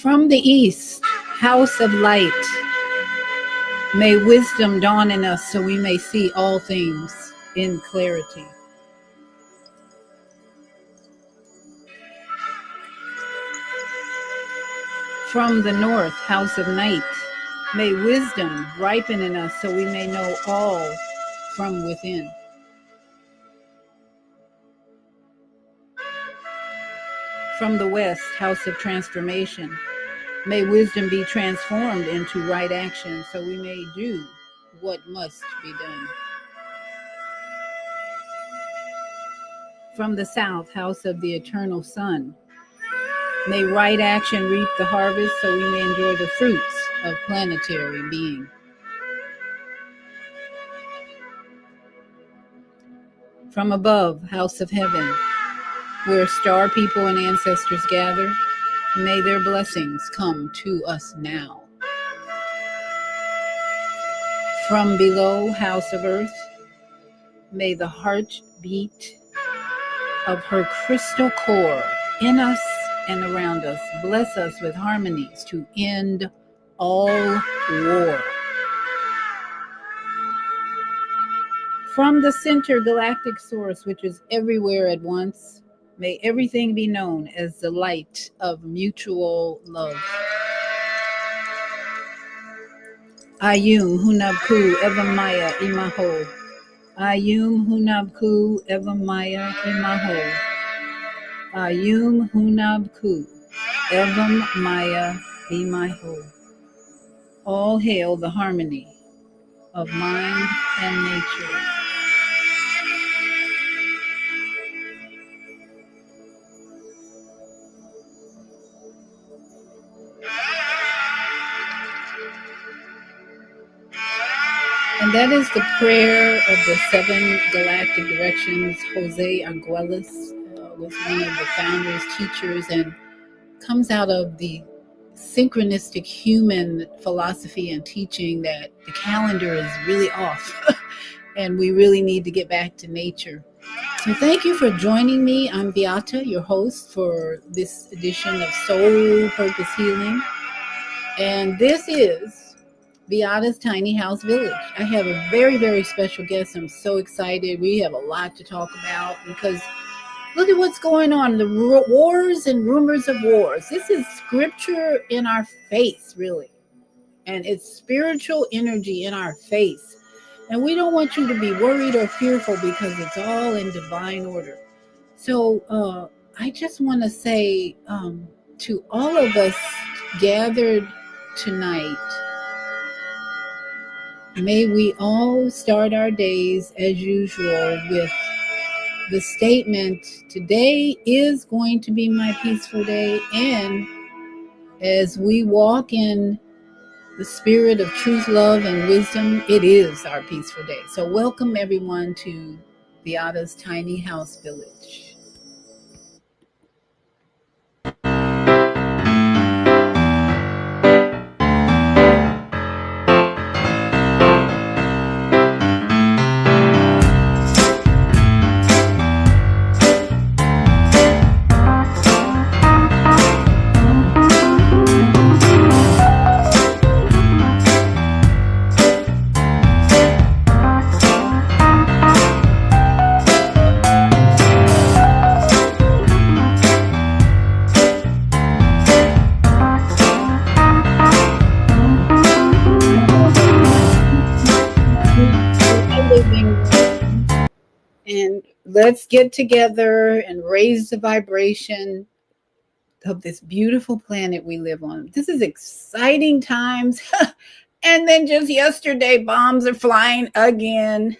From the east, house of light, may wisdom dawn in us so we may see all things in clarity. From the north, house of night, may wisdom ripen in us so we may know all from within. From the west, house of transformation, may wisdom be transformed into right action so we may do what must be done. From the south, house of the eternal sun, may right action reap the harvest so we may enjoy the fruits of planetary being. From above, house of heaven, where star people and ancestors gather, may their blessings come to us now. From below, house of earth, may the heartbeat of her crystal core in us and around us bless us with harmonies to end all war. From the center galactic source, which is everywhere at once, may everything be known as the light of mutual love. Ayum Hunabku Evamaya Imaho. Ayum Hunabku Evamaya Imaho. Ayum Hunabku Evamaya Imaho. All hail the harmony of mind and nature. And that is the prayer of the 7 galactic directions. Jose Ageless was one of the founders, teachers, and comes out of the synchronistic human philosophy and teaching that the calendar is really off and we really need to get back to nature. So thank you for joining me. I'm Beata, your host for this edition of Soul Purpose Healing. And this is Beata's Tiny House Village. I have a very, very special guest. I'm so excited. We have a lot to talk about because look at what's going on. The wars and rumors of wars. This is scripture in our face, really. And it's spiritual energy in our face. And we don't want you to be worried or fearful because it's all in divine order. So I just want to say to all of us gathered tonight, may we all start our days as usual with the statement, today is going to be my peaceful day. And as we walk in the spirit of truth, love, and wisdom, it is our peaceful day. So welcome everyone to Beata's Tiny House Village. And let's get together and raise the vibration of this beautiful planet we live on. This is exciting times. And then just yesterday, bombs are flying again.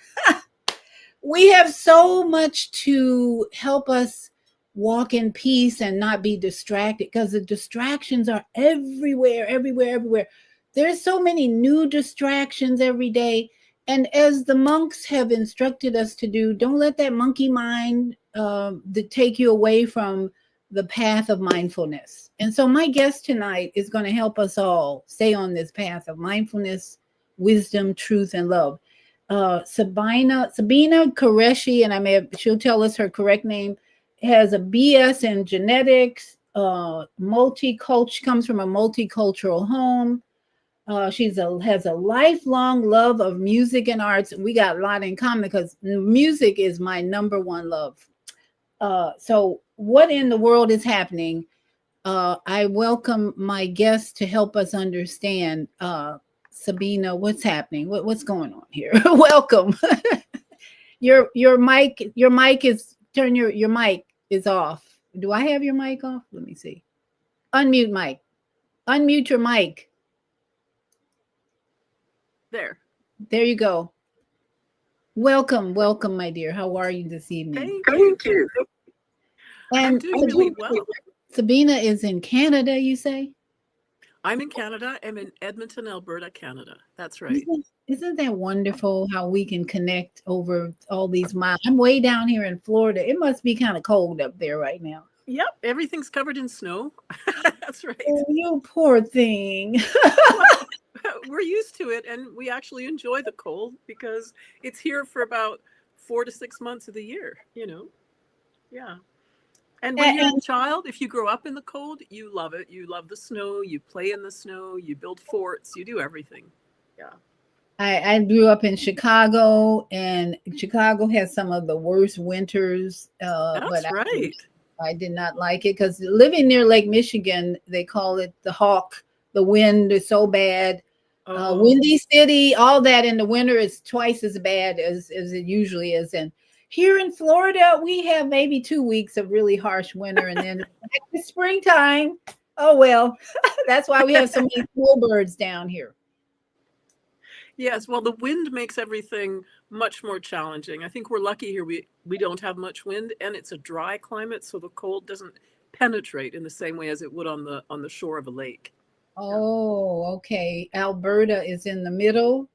We have so much to help us walk in peace and not be distracted because the distractions are everywhere, everywhere, everywhere. There's so many new distractions every day. And as the monks have instructed us to do, don't let that monkey mind take you away from the path of mindfulness. And so my guest tonight is going to help us all stay on this path of mindfulness, wisdom, truth, and love. Sabina Qureshi, and she'll tell us her correct name, has a BS in genetics, comes from a multicultural home. Has a lifelong love of music and arts. We got a lot in common because music is my number one love. So what in the world is happening? I welcome my guest to help us understand. Sabina, what's happening? What's going on here? Welcome. Your mic is your mic is off. Do I have your mic off? Let me see. Unmute mic. Unmute your mic. There. There you go. Welcome, welcome, my dear. How are you this evening? Thank you. And I'm doing really well. Sabina is in Canada, you say? I'm in Canada. I'm in Edmonton, Alberta, Canada. That's right. Isn't that wonderful how we can connect over all these miles? I'm way down here in Florida. It must be kind of cold up there right now. Yep, everything's covered in snow. That's right. Oh, you poor thing. We're used to it, and we actually enjoy the cold because it's here for about 4 to 6 months of the year, Yeah. And when you're a child, if you grow up in the cold, you love it. You love the snow. You play in the snow. You build forts. You do everything. Yeah. I grew up in Chicago, and Chicago has some of the worst winters. That's right. I did not like it because living near Lake Michigan, they call it the Hawk. The wind is so bad. Windy City, all that in the winter is twice as bad as it usually is. And here in Florida, we have maybe 2 weeks of really harsh winter, and then it's springtime. Oh well, that's why we have so many snowbirds down here. Yes, well, the wind makes everything much more challenging. I think we're lucky here. We don't have much wind, and it's a dry climate, so the cold doesn't penetrate in the same way as it would on the shore of a lake. Oh, okay. Alberta is in the middle.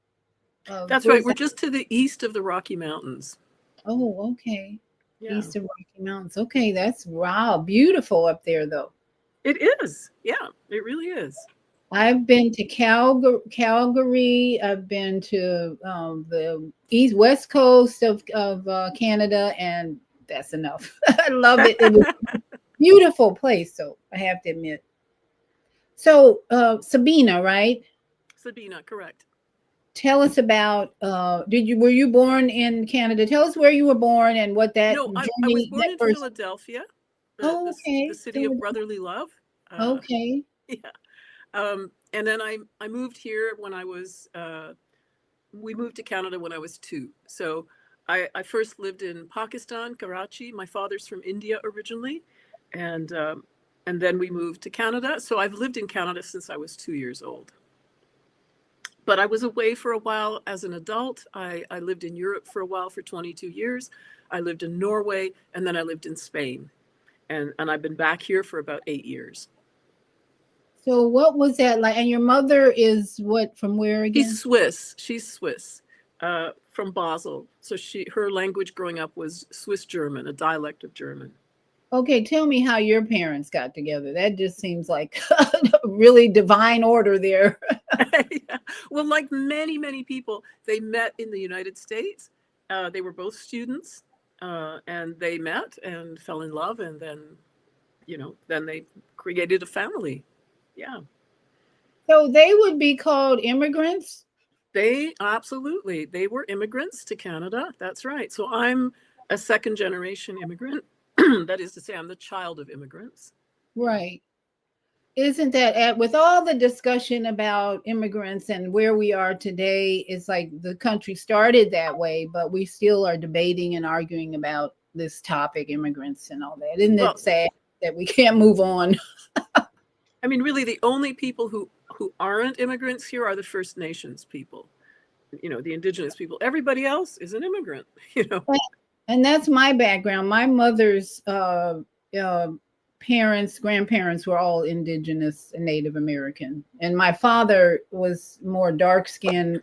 That's right. We're just to the east of the Rocky Mountains. Oh, okay. Yeah. East of Rocky Mountains. Okay, that's wow, beautiful up there, though. It is. Yeah, it really is. I've been to Calgary. I've been to the west coast of Canada, and that's enough. I love it. It was a beautiful place, so I have to admit. So, Sabina, right? Sabina, correct. Tell us about. Were you born in Canada? Tell us where you were born and what that. No, I was born in Philadelphia. Okay. The city of brotherly love. Okay. Yeah. And then I moved here when we moved to Canada when I was 2. So I first lived in Pakistan, Karachi. My father's from India originally. And then we moved to Canada. So I've lived in Canada since I was 2 years old. But I was away for a while as an adult. I lived in Europe for a while for 22 years. I lived in Norway, and then I lived in Spain. And I've been back here for about 8 years. So what was that like? And your mother is what, from where again? She's Swiss, from Basel. So her language growing up was Swiss German, a dialect of German. Okay, tell me how your parents got together. That just seems like really divine order there. Yeah. Well, like many, many people, they met in the United States. They were both students, and they met and fell in love, and then they created a family. Yeah. So they would be called immigrants? They were immigrants to Canada. That's right. So I'm a second generation immigrant. That is to say, I'm the child of immigrants. Right. Isn't that with all the discussion about immigrants and where we are today, it's like the country started that way, but we still are debating and arguing about this topic, immigrants and all that. Isn't it sad that we can't move on? I mean, really, the only people who aren't immigrants here are the First Nations people, the indigenous people. Everybody else is an immigrant, And that's my background. My mother's parents, grandparents were all indigenous and Native American. And my father was more dark-skinned,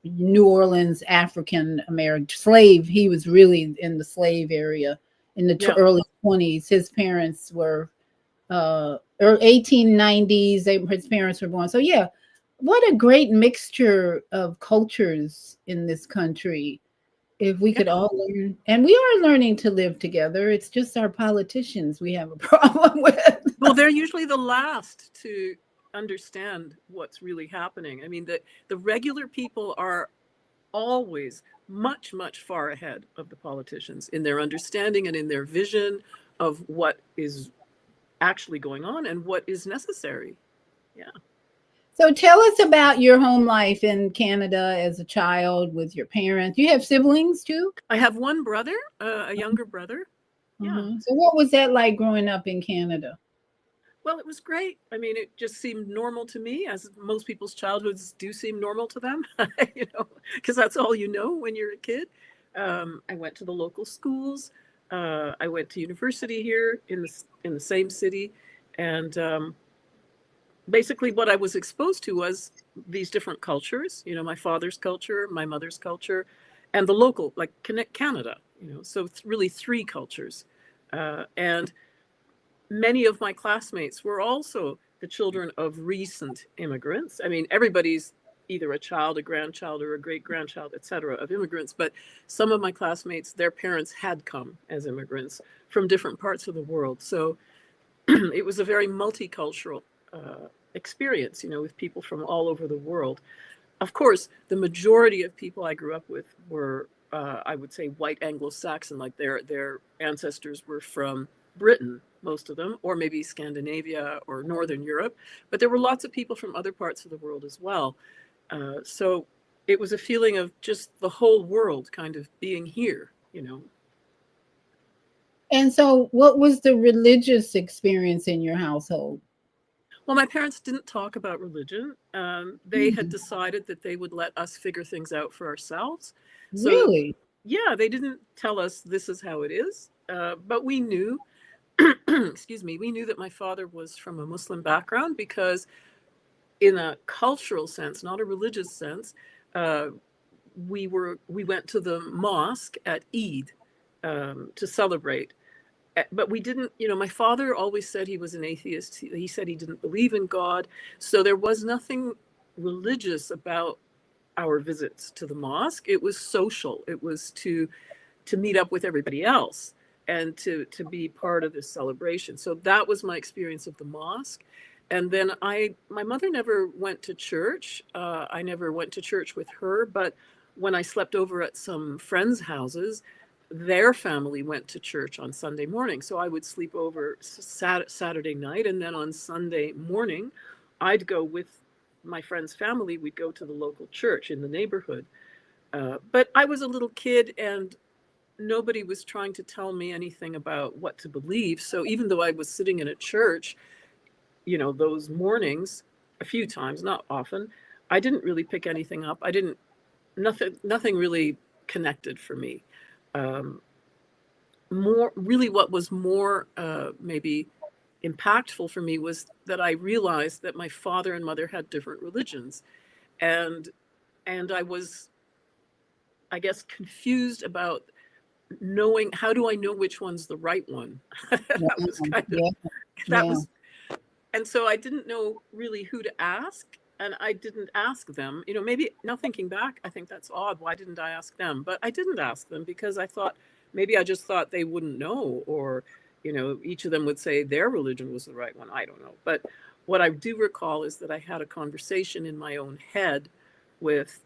New Orleans, African American slave. He was really in the slave area in the early 20s. His parents were 1890s. His parents were born. So yeah, what a great mixture of cultures in this country. If we Yeah. could all learn, and we are learning to live together, it's just our politicians we have a problem with. Well, they're usually the last to understand what's really happening. I mean, the regular people are always much, much far ahead of the politicians in their understanding and in their vision of what is actually going on and what is necessary. Yeah. So tell us about your home life in Canada as a child with your parents. You have siblings too? I have one brother, a younger brother. Yeah. So what was that like growing up in Canada? Well, it was great. I mean, it just seemed normal to me, as most people's childhoods do seem normal to them, because that's all you know when you're a kid. I went to the local schools. I went to university here in the same city, and basically, what I was exposed to was these different cultures. My father's culture, my mother's culture, and the local, like Canada. So it's really three cultures, and many of my classmates were also the children of recent immigrants. I mean, everybody's either a child, a grandchild, or a great grandchild, et cetera, of immigrants. But some of my classmates, their parents had come as immigrants from different parts of the world. So it was a very multicultural experience, with people from all over the world. Of course, the majority of people I grew up with were, I would say, white Anglo-Saxon, like their ancestors were from Britain, most of them, or maybe Scandinavia or Northern Europe. But there were lots of people from other parts of the world as well. So it was a feeling of just the whole world kind of being here. And so what was the religious experience in your household? Well, my parents didn't talk about religion. They had Mm, decided that they would let us figure things out for ourselves. So, really? yeah, they didn't tell us this is how it is. But we knew, excuse me, we knew that my father was from a Muslim background because, in a cultural sense, not a religious sense, uh, we went to the mosque at Eid to celebrate. But we didn't, my father always said he was an atheist. He said he didn't believe in God. So there was nothing religious about our visits to the mosque. It was social. It was to meet up with everybody else and to be part of this celebration. So that was my experience of the mosque. And then my mother never went to church. I never went to church with her, but when I slept over at some friends' houses, their family went to church on Sunday morning. So I would sleep over Saturday night, and then on Sunday morning, I'd go with my friend's family. We'd go to the local church in the neighborhood. But I was a little kid, and nobody was trying to tell me anything about what to believe. So even though I was sitting in a church, those mornings, a few times, not often, I didn't really pick anything up. Nothing really connected for me. Um, really, what was more maybe impactful for me was that I realized that my father and mother had different religions, and I was, I guess, confused about knowing, how do I know which one's the right one. Yeah, That was kind of yeah, that yeah. was And so I didn't know really who to ask, and I didn't ask them. Maybe now thinking back, I think that's odd. Why didn't I ask them? But I didn't ask them because I thought, maybe I just thought they wouldn't know, or each of them would say their religion was the right one. I don't know. But what I do recall is that I had a conversation in my own head with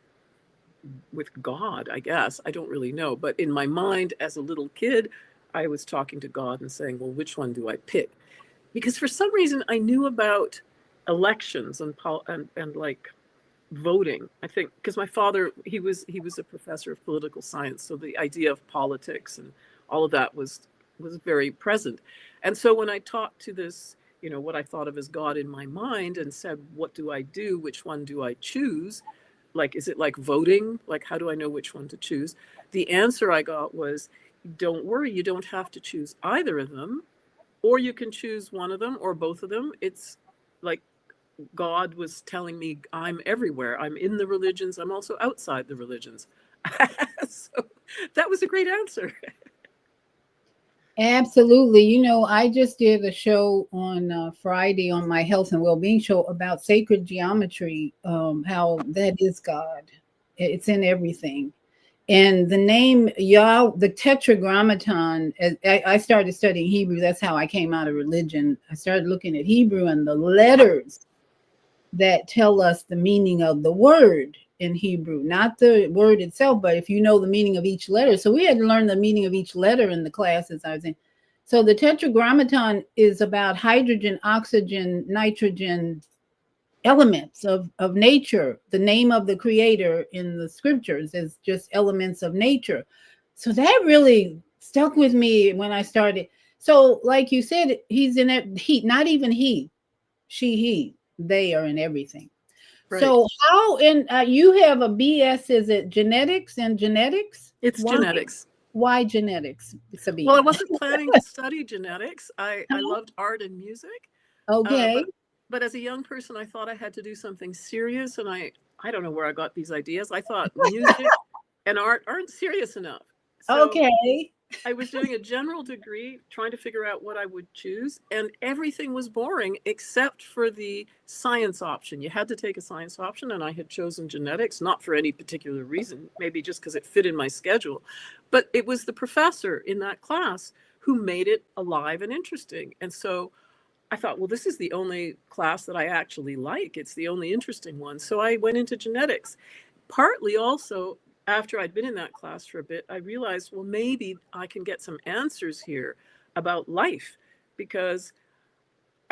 God, I guess. I don't really know. But in my mind, as a little kid, I was talking to God and saying, well, which one do I pick? Because for some reason I knew about elections and like voting. I think because my father, he was a professor of political science, so the idea of politics and all of that was very present. And so when I talked to this, what I thought of as God in my mind, and said, what do I do? Which one do I choose? Like, is it like voting? Like, how do I know which one to choose? The answer I got was, don't worry, you don't have to choose either of them, or you can choose one of them or both of them. It's like God was telling me, I'm everywhere. I'm in the religions. I'm also outside the religions. So that was a great answer. Absolutely. I just did a show on Friday on my health and well-being show about sacred geometry, how that is God. It's in everything. And the name Yah, the Tetragrammaton, I started studying Hebrew. That's how I came out of religion. I started looking at Hebrew and the letters that tell us the meaning of the word in Hebrew, not the word itself, but if you know the meaning of each letter. So we had to learn the meaning of each letter in the classes I was in. So the Tetragrammaton is about hydrogen, oxygen, nitrogen, elements of nature. The name of the creator in the scriptures is just elements of nature. So that really stuck with me when I started. So like you said, he's in it. He, not even he, she, he, they are in everything. Right. So how in you have a BS, is it genetics and genetics? It's Why? genetics. Why genetics, Well, I Sabina? wasn't planning to study genetics. I loved art and music, Okay. but as a young person, I thought I had to do something serious, and I don't know where I got these ideas. I thought music and art aren't serious enough. So Okay. I was doing a general degree, trying to figure out what I would choose, and everything was boring except for the science option. You had to take a science option, and I had chosen genetics, not for any particular reason, maybe just because it fit in my schedule. But it was the professor in that class who made it alive and interesting. And so I thought, well, this is the only class that I actually like. It's the only interesting one. So I went into genetics. Partly also, after I'd been in that class for a bit, I realized, well, maybe I can get some answers here about life, because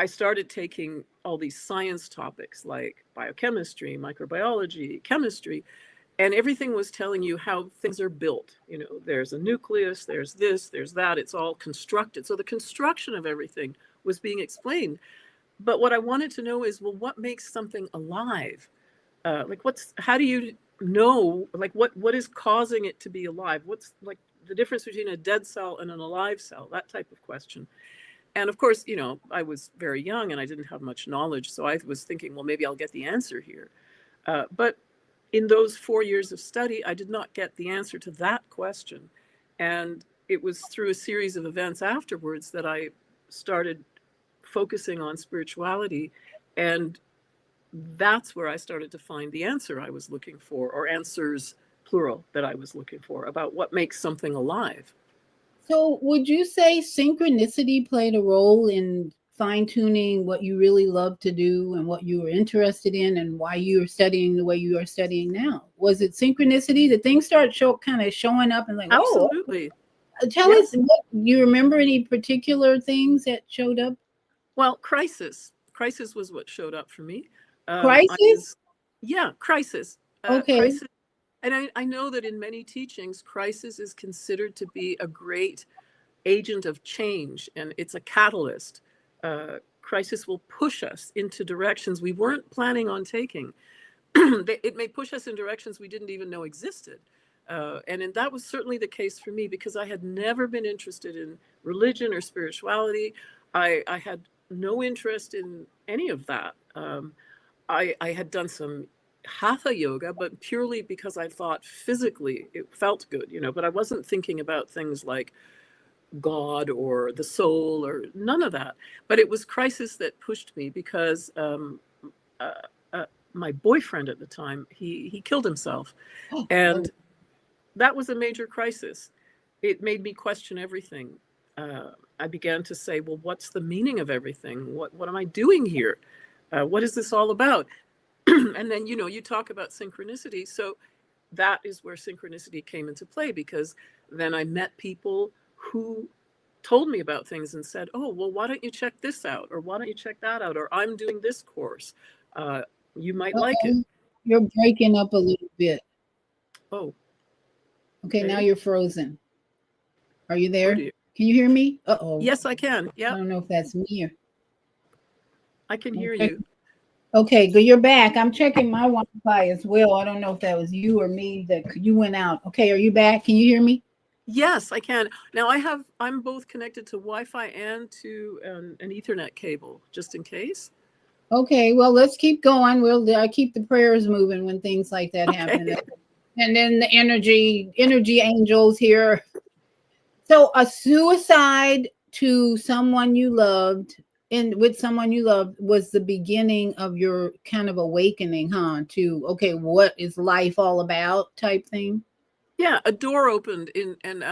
I started taking all these science topics like biochemistry, microbiology, chemistry, and everything was telling you how things are built. You know, there's a nucleus, there's this, there's that, it's all constructed. So the construction of everything was being explained. But what I wanted to know is, well, what makes something alive? Like, how do you know, like, what is causing it to be alive? What's like the difference between a dead cell and an alive cell? That type of question. And of course, you know, I was very young and I didn't have much knowledge. So I was thinking, well, maybe I'll get the answer here. But in those 4 years of study, I did not get the answer to that question. And it was through a series of events afterwards that I started focusing on spirituality. And that's where I started to find the answer I was looking for, or answers, plural, that I was looking for about what makes something alive. So, would you say synchronicity played a role in fine tuning what you really love to do and what you were interested in and why you are studying the way you are studying now? Was it synchronicity? Did things start kind of showing up and like, oh, Absolutely. tell us, Yes. you remember any particular things that showed up? Well, crisis. Crisis was what showed up for me. I Crisis? was, yeah, crisis. Okay. Crisis. And I know that in many teachings, crisis is considered to be a great agent of change, and it's a catalyst. Crisis will push us into directions we weren't planning on taking. It may push us in directions we didn't even know existed. And that was certainly the case for me, because I had never been interested in religion or spirituality. I had no interest in any of that. I had done some hatha yoga, but purely because I thought physically it felt good, you know, but I wasn't thinking about things like God or the soul or none of that. But it was crisis that pushed me, because uh, uh, my boyfriend at the time, he killed himself, Oh, and that was a major crisis. It made me question everything. I began to say, well, what's the meaning of everything? What am I doing here? What is this all about? And then, you know, you talk about synchronicity. So that is where synchronicity came into play, because then I met people who told me about things and said, oh, well, why don't you check this out? Or why don't you check that out? Or I'm doing this course. Uh, you might like it. uh-oh. You're breaking up a little bit. Oh, Okay, now okay. you're frozen. Are you Oh, there? dear. Can you hear me? Uh-oh. Yes, I can. I Yep, don't know if that's me or I can I'm hear you. checking. Okay, good. You're back. I'm checking my Wi-Fi as well. I don't know if that was you or me that you went out. Okay, are you back? Can you hear me? Yes, I can. Now I'm both connected to Wi-Fi and to an Ethernet cable, just in case. Okay, well, let's keep going. I keep the prayers moving when things like that happen. Okay. And then the energy angels here. So a suicide to someone you loved and with someone you loved was the beginning of your kind of awakening, huh? To okay, what is life all about type thing? Yeah, a door opened and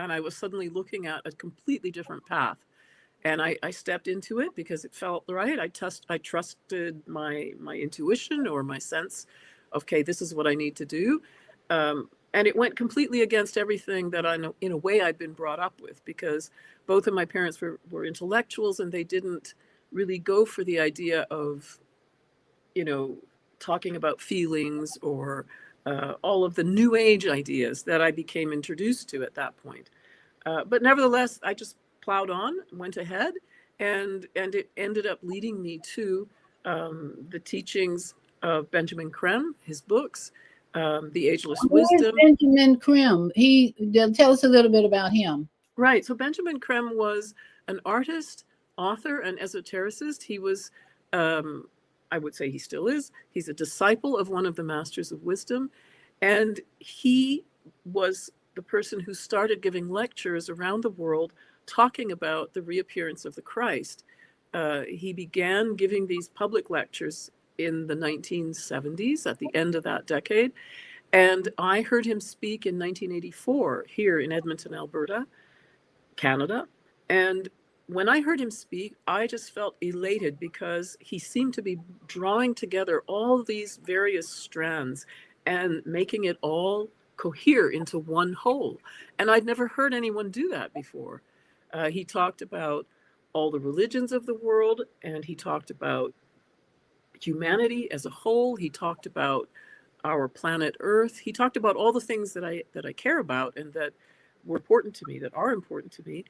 I was suddenly looking at a completely different path. And I stepped into it because it felt right. I trusted my intuition or my sense of, okay, this is what I need to do. And it went completely against everything that I know in a way I'd been brought up with, because both of my parents were intellectuals, and they didn't really go for the idea of, you know, talking about feelings or all of the new age ideas that I became introduced to at that point. But nevertheless, I just plowed on, went ahead, and it ended up leading me to the teachings of Benjamin Creme, his books, the Ageless Who is Wisdom. Benjamin Krim? Tell us a little bit about him. Right. So Benjamin Creme was an artist, author, and esotericist. He was, um, I would say he still is, he's a disciple of one of the masters of wisdom. And he was the person who started giving lectures around the world talking about the reappearance of the Christ. He began giving these public lectures in the 1970s, at the end of that decade. And I heard him speak in 1984 here in Edmonton, Alberta, Canada. And when I heard him speak, I just felt elated because he seemed to be drawing together all these various strands and making it all cohere into one whole. And I'd never heard anyone do that before. He talked about all the religions of the world, and he talked about humanity as a whole. He talked about our planet Earth. He talked about all the things that I care about and that were important to me, that are important to me.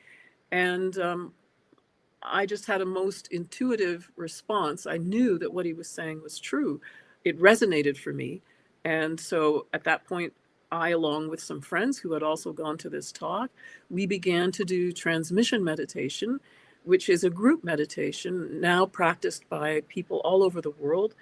And I just had a most intuitive response. I knew that what he was saying was true. It resonated for me. And so at that point, I, along with some friends who had also gone to this talk, we began to do transmission meditation, which is a group meditation now practiced by people all over the world.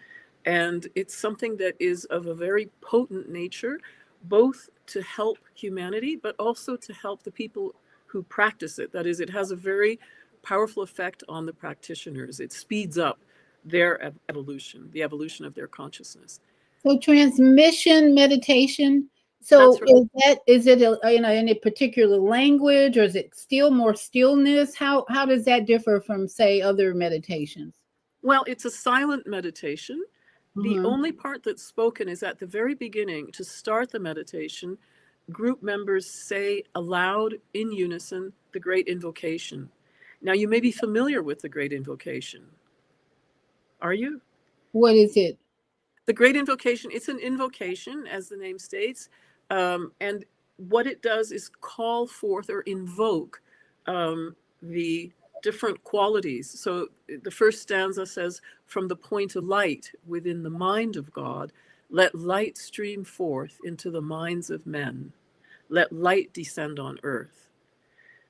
And it's something that is of a very potent nature, both to help humanity, but also to help the people who practice it. That is, it has a very powerful effect on the practitioners. It speeds up their evolution, the evolution of their consciousness. So transmission meditation. So That's right. is it in a particular language, or is it still more stillness? How does that differ from, say, other meditations? Well, it's a silent meditation. The Uh-huh. only part that's spoken is at the very beginning. To start the meditation, group members say aloud in unison the great invocation. Now, you may be familiar with the great invocation. Are you? What is it? The great invocation, it's an invocation, as the name states. And what it does is call forth or invoke the different qualities. So the first stanza says, from the point of light within the mind of God, let light stream forth into the minds of men. Let light descend on earth.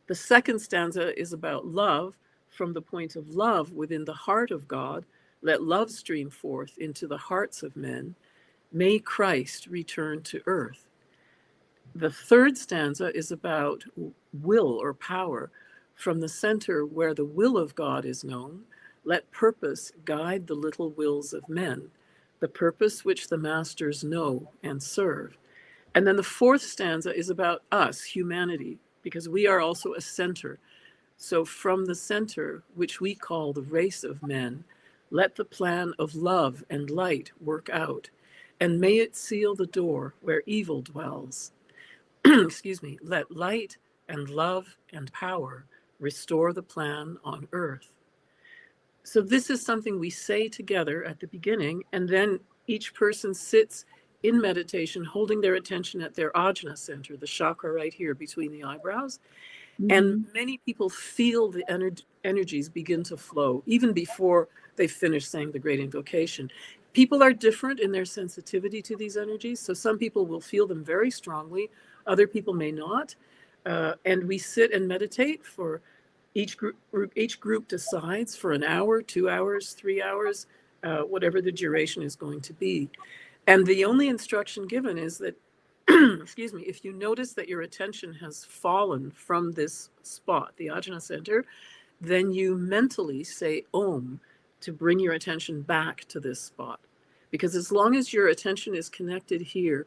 The second stanza is about love. From the point of love within the heart of God, let love stream forth into the hearts of men. May Christ return to earth. The third stanza is about will or power. From the center where the will of God is known, let purpose guide the little wills of men, the purpose which the masters know and serve. And then the fourth stanza is about us, humanity, because we are also a center. So from the center, which we call the race of men, let the plan of love and light work out, and may it seal the door where evil dwells. Excuse me, let light and love and power restore the plan on earth. So this is something we say together at the beginning, and then each person sits in meditation, holding their attention at their ajna center, the chakra right here between the eyebrows. And Mm-hmm. many people feel the energies begin to flow even before they finish saying the great invocation. People are different in their sensitivity to these energies. So some people will feel them very strongly, other people may not. And we sit and meditate for each group decides for an hour, 2 hours, 3 hours, whatever the duration is going to be. And the only instruction given is that, excuse me, if you notice that your attention has fallen from this spot, the Ajna center, then you mentally say Om to bring your attention back to this spot. Because as long as your attention is connected here,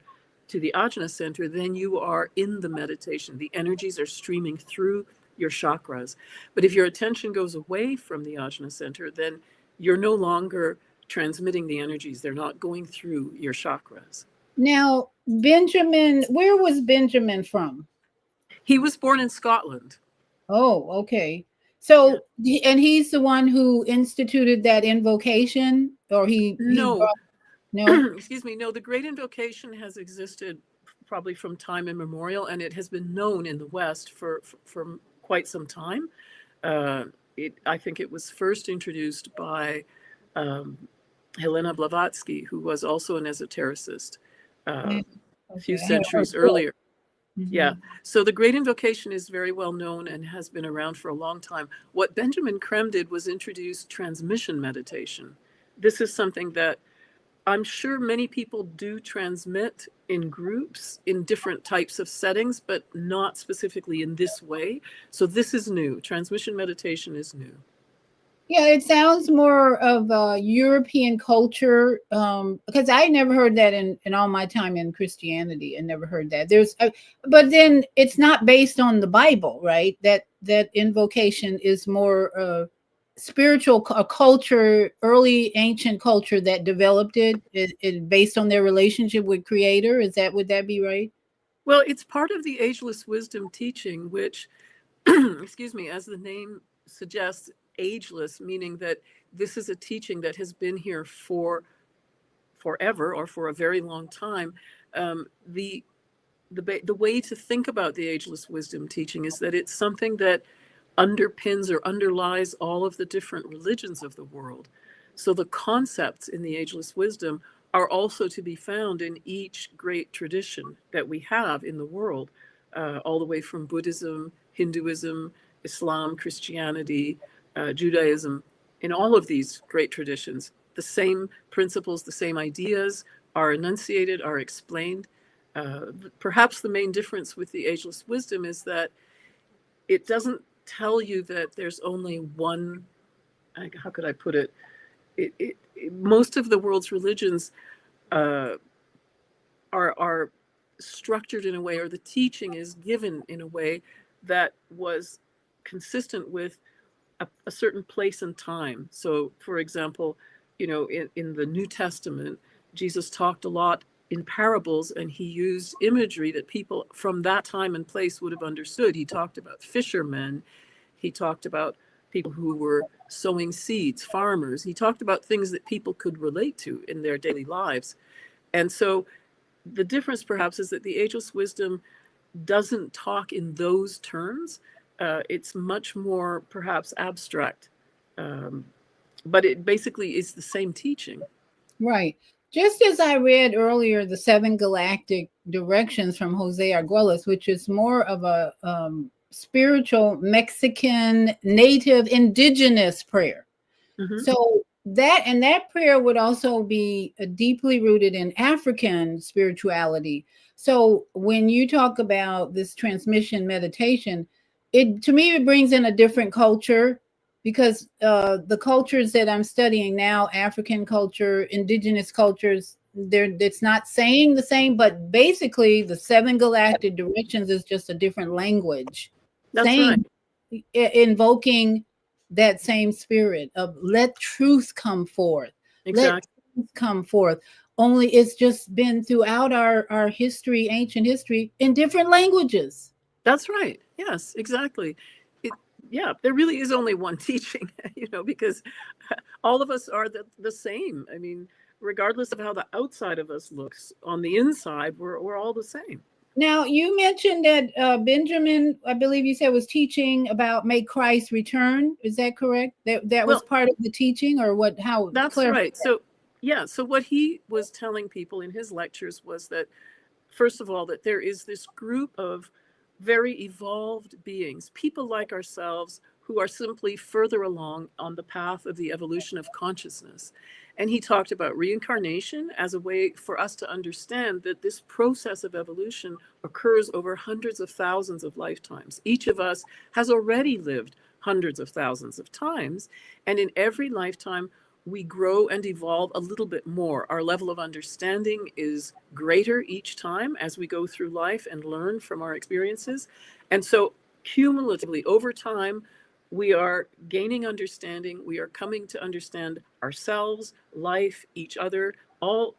to the Ajna center, then you are in the meditation. The energies are streaming through your chakras. But if your attention goes away from the Ajna center, then you're no longer transmitting the energies. They're not going through your chakras. Now, Benjamin, where was Benjamin from? He was born in Scotland. Oh, okay. Yeah. So, and he's the one who instituted that invocation, or he No, brought, no? excuse me. No, the Great Invocation has existed probably from time immemorial, and it has been known in the West for quite some time. I think it was first introduced by um, Helena Blavatsky, who was also an esotericist Yeah, a few okay, I have heard centuries book. earlier. Hmm. Yeah. So the Great Invocation is very well known and has been around for a long time. What Benjamin Krem did was introduce transmission meditation. This is something that I'm sure many people do transmit in groups in different types of settings, but not specifically in this way. So this is new. Transmission meditation is new. Yeah, it sounds more of a European culture, because I never heard that in all my time in Christianity. I never heard that. But then it's not based on the Bible, right? That invocation is more spiritual, a culture, early ancient culture that developed it based on their relationship with Creator. Would that be right? Well, it's part of the ageless wisdom teaching, which, excuse me, as the name suggests, ageless, meaning that this is a teaching that has been here for forever or for a very long time. The way to think about the ageless wisdom teaching is that it's something that underpins or underlies all of the different religions of the world. So the concepts in the ageless wisdom are also to be found in each great tradition that we have in the world, all the way from Buddhism, Hinduism, Islam, Christianity, Judaism. In all of these great traditions, the same principles, the same ideas are enunciated, are explained. Perhaps the main difference with the ageless wisdom is that it doesn't tell you that there's only one. How could I put it? Most of the world's religions uh, are structured in a way, or the teaching is given in a way that was consistent with a certain place and time. So, for example, in the New Testament, Jesus talked a lot in parables, and he used imagery that people from that time and place would have understood. He talked about fishermen, he talked about people who were sowing seeds, farmers. He talked about things that people could relate to in their daily lives. And so the difference perhaps is that the ageless wisdom doesn't talk in those terms. It's much more perhaps abstract, um, but it basically is the same teaching. Right. Just as I read earlier, the seven galactic directions from Jose Arguelles, which is more of a spiritual Mexican native indigenous prayer. Mm-hmm. So that prayer would also be deeply rooted in African spirituality. So when you talk about this transmission meditation, it to me it brings in a different culture, because the cultures that I'm studying now, African culture, indigenous cultures, it's not saying the same, but basically the seven galactic directions is just a different language That's right. saying, invoking that same spirit of let truth come forth, let Exactly. truth come forth. Only it's just been throughout our history, ancient history, in different languages. That's right. Yes, exactly. It, yeah, there really is only one teaching, because all of us are the same. I mean, regardless of how the outside of us looks, on the inside, we're all the same. Now you mentioned that Benjamin, I believe you said, was teaching about make Christ return. Is that correct? That was Well, part of the teaching, or what? How that's clarify right. that? So, yeah, so what he was telling people in his lectures was that, first of all, that there is this group of very evolved beings, people like ourselves, who are simply further along on the path of the evolution of consciousness. And he talked about reincarnation as a way for us to understand that this process of evolution occurs over hundreds of thousands of lifetimes. Each of us has already lived hundreds of thousands of times. And in every lifetime, we grow and evolve a little bit more. Our level of understanding is greater each time as we go through life and learn from our experiences. And so, cumulatively, over time, we are gaining understanding. We are coming to understand ourselves, life, each other,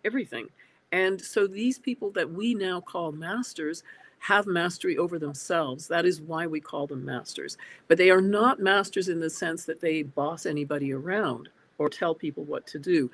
everything. And so, these people that we now call masters have mastery over themselves. That is why we call them masters. But they are not masters in the sense that they boss anybody around or tell people what to do.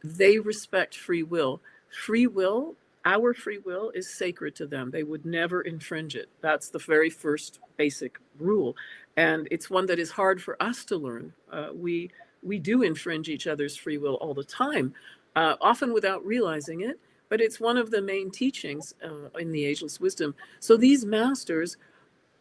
They respect free will. Free will, our free will, is sacred to them. They would never infringe it. That's the very first basic rule. And it's one that is hard for us to learn. We do infringe each other's free will all the time, often without realizing it. But it's one of the main teachings in the Ageless Wisdom. So these masters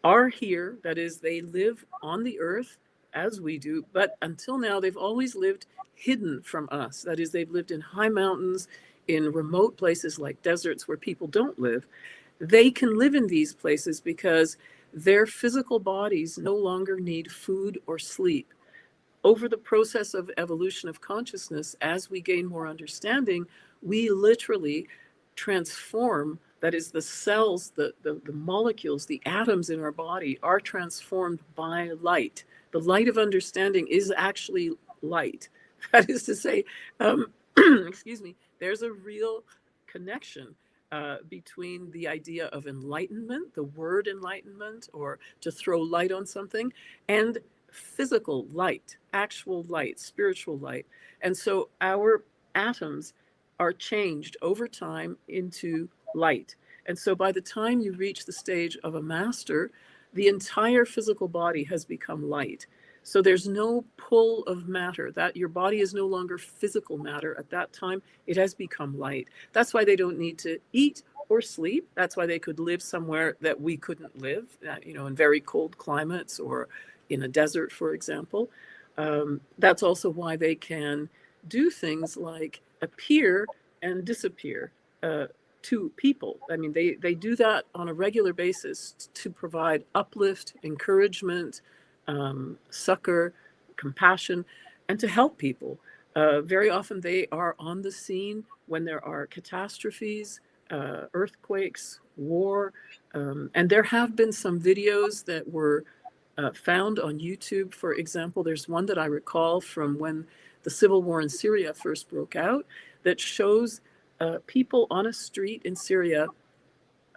are here, that is, they live on the earth as we do, but until now, they've always lived hidden from us. That is, they've lived in high mountains, in remote places like deserts where people don't live. They can live in these places because their physical bodies no longer need food or sleep. Over the process of evolution of consciousness, as we gain more understanding, we literally transform. That is, the cells, the molecules, the atoms in our body are transformed by light. The light of understanding is actually light. That is to say, excuse me, there's a real connection between the idea of enlightenment, the word enlightenment, or to throw light on something, and physical light, actual light, spiritual light. And so our atoms are changed over time into light. And so by the time you reach the stage of a master, the entire physical body has become light. So there's no pull of matter. That your body is no longer physical matter at that time. It has become light. That's why they don't need to eat or sleep. That's why they could live somewhere that we couldn't live, in very cold climates or in a desert, for example. That's also why they can do things like appear and disappear to people. I mean, they do that on a regular basis to provide uplift, encouragement, succor, compassion, and to help people. Very often they are on the scene when there are catastrophes, earthquakes, war. And there have been some videos that were found on YouTube. For example, there's one that I recall from when the civil war in Syria first broke out that shows people on a street in Syria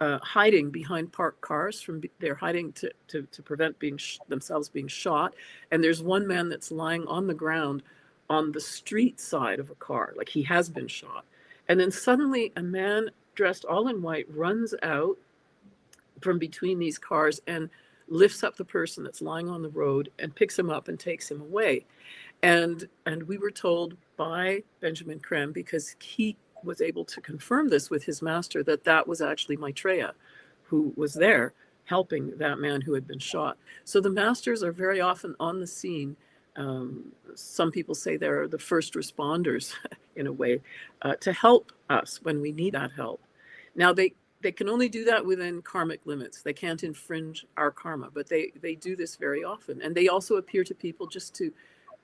hiding behind parked cars. They're hiding to prevent themselves being shot. And there's one man that's lying on the ground on the street side of a car, like he has been shot. And then suddenly a man dressed all in white runs out from between these cars and lifts up the person that's lying on the road and picks him up and takes him away. And we were told by Benjamin Krem, because he was able to confirm this with his master, that that was actually Maitreya who was there helping that man who had been shot. So the masters are very often on the scene. Some people say they're the first responders in a way to help us when we need that help. Now they can only do that within karmic limits. They can't infringe our karma, but they do this very often. And they also appear to people just to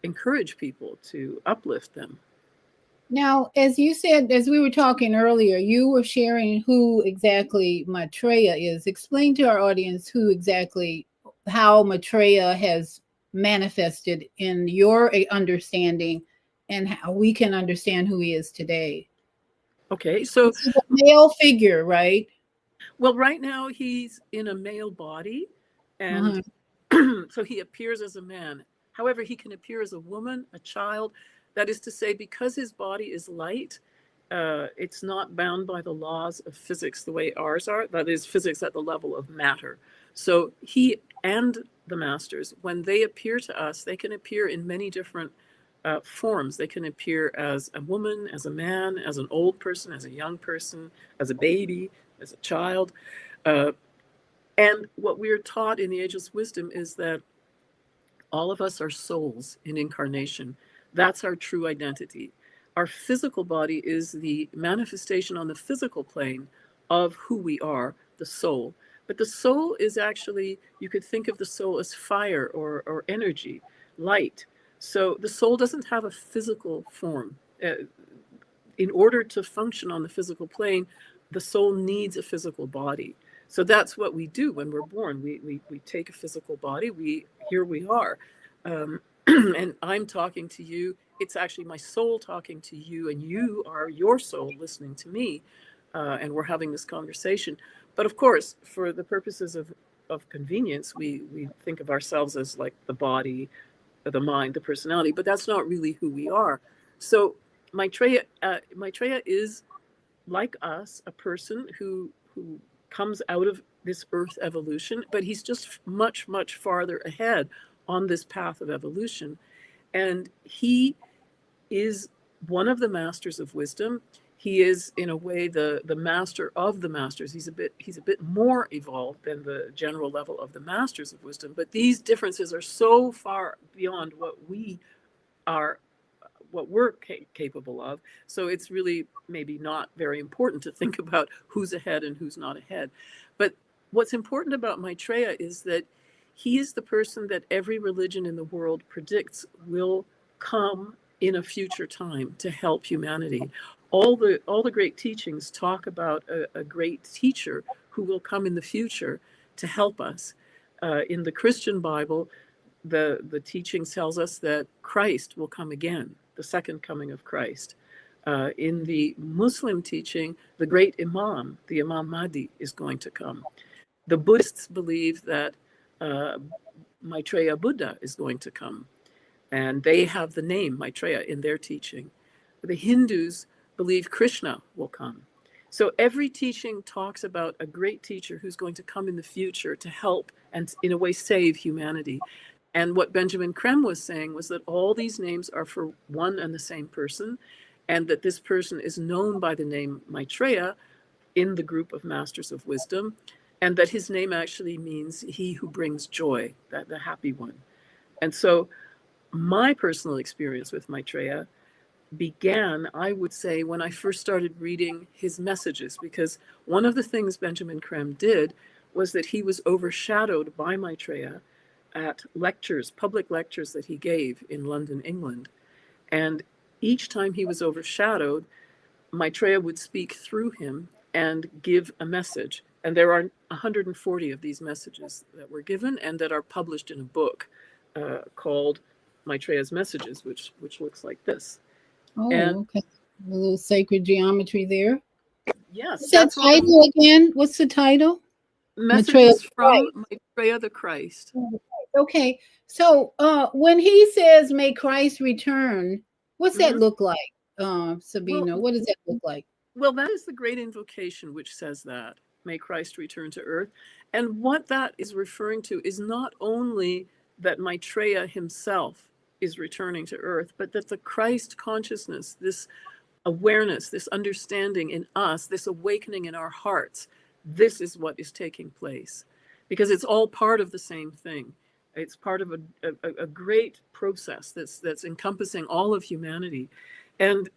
encourage people, to uplift them. Now, as you said, as we were talking earlier, you were sharing who exactly Maitreya is. Explain to our audience how Maitreya has manifested in your understanding and how we can understand who he is today. Okay, so This is a male figure, right? well, right now he's in a male body, and so he appears as a man. However, he can appear as a woman, a child. That is to say, because his body is light, it's not bound by the laws of physics the way ours are. That is, physics at the level of matter. So he and the masters, when they appear to us, they can appear in many different forms. They can appear as a woman, as a man, as an old person, as a young person, as a baby, as a child. Uh, and what we're taught in the Ageless Wisdom is that all of us are souls in incarnation. That's our true identity. Our physical body is the manifestation on the physical plane of who we are, the soul. But the soul is actually, you could think of the soul as fire or energy, light. So the soul doesn't have a physical form. In order to function on the physical plane, the soul needs a physical body. So that's what we do when we're born. We take a physical body. Here we are. And I'm talking to you. It's actually my soul talking to you, and you are your soul listening to me. And we're having this conversation. But of course, for the purposes of convenience, we think of ourselves as like the body, the mind, the personality, but that's not really who we are. So Maitreya is like us, a person who comes out of this earth evolution, but he's just much farther ahead on this path of evolution. And he is one of the masters of wisdom. He is, in a way, the master of the masters. He's a bit more evolved than the general level of the masters of wisdom. But these differences are so far beyond are what we're capable of. So it's really maybe not very important to think about who's ahead and who's not ahead. But what's important about Maitreya is that he is the person that every religion in the world predicts will come in a future time to help humanity. All the great teachings talk about a great teacher who will come in the future to help us. In the Christian Bible, the teaching tells us that Christ will come again, the second coming of Christ. In the Muslim teaching, the great Imam, the Imam Mahdi, is going to come. The Buddhists believe that Maitreya Buddha is going to come, and they have the name Maitreya in their teaching. The Hindus believe Krishna will come. So every teaching talks about a great teacher who's going to come in the future to help and, in a way, save humanity. And what Benjamin Creme was saying was that all these names are for one and the same person, and that this person is known by the name Maitreya in the group of masters of wisdom, and that his name actually means he who brings joy, that the happy one. And so my personal experience with Maitreya began, I would say, when I first started reading his messages, because one of the things Benjamin Creme did was that he was overshadowed by Maitreya at lectures, public lectures that he gave in London, England. And each time he was overshadowed, Maitreya would speak through him and give a message. And there are 140 of these messages that were given and that are published in a book called Maitreya's Messages, which looks like this. Oh, And okay. A little sacred geometry there. yes, What's that that's one of title again? What's the title? Maitreya messages from Christ. Maitreya the Christ. Okay. So when he says may Christ return, what's that Mm-hmm. look like? Well, Sabina, what does that look like? well, that is the great invocation which says that, may Christ return to earth. And what that is referring to is not only that Maitreya himself is returning to earth, but that the Christ consciousness, this awareness, this understanding in us, this awakening in our hearts, this is what is taking place. Because it's all part of the same thing. It's part of a great process that's encompassing all of humanity. And,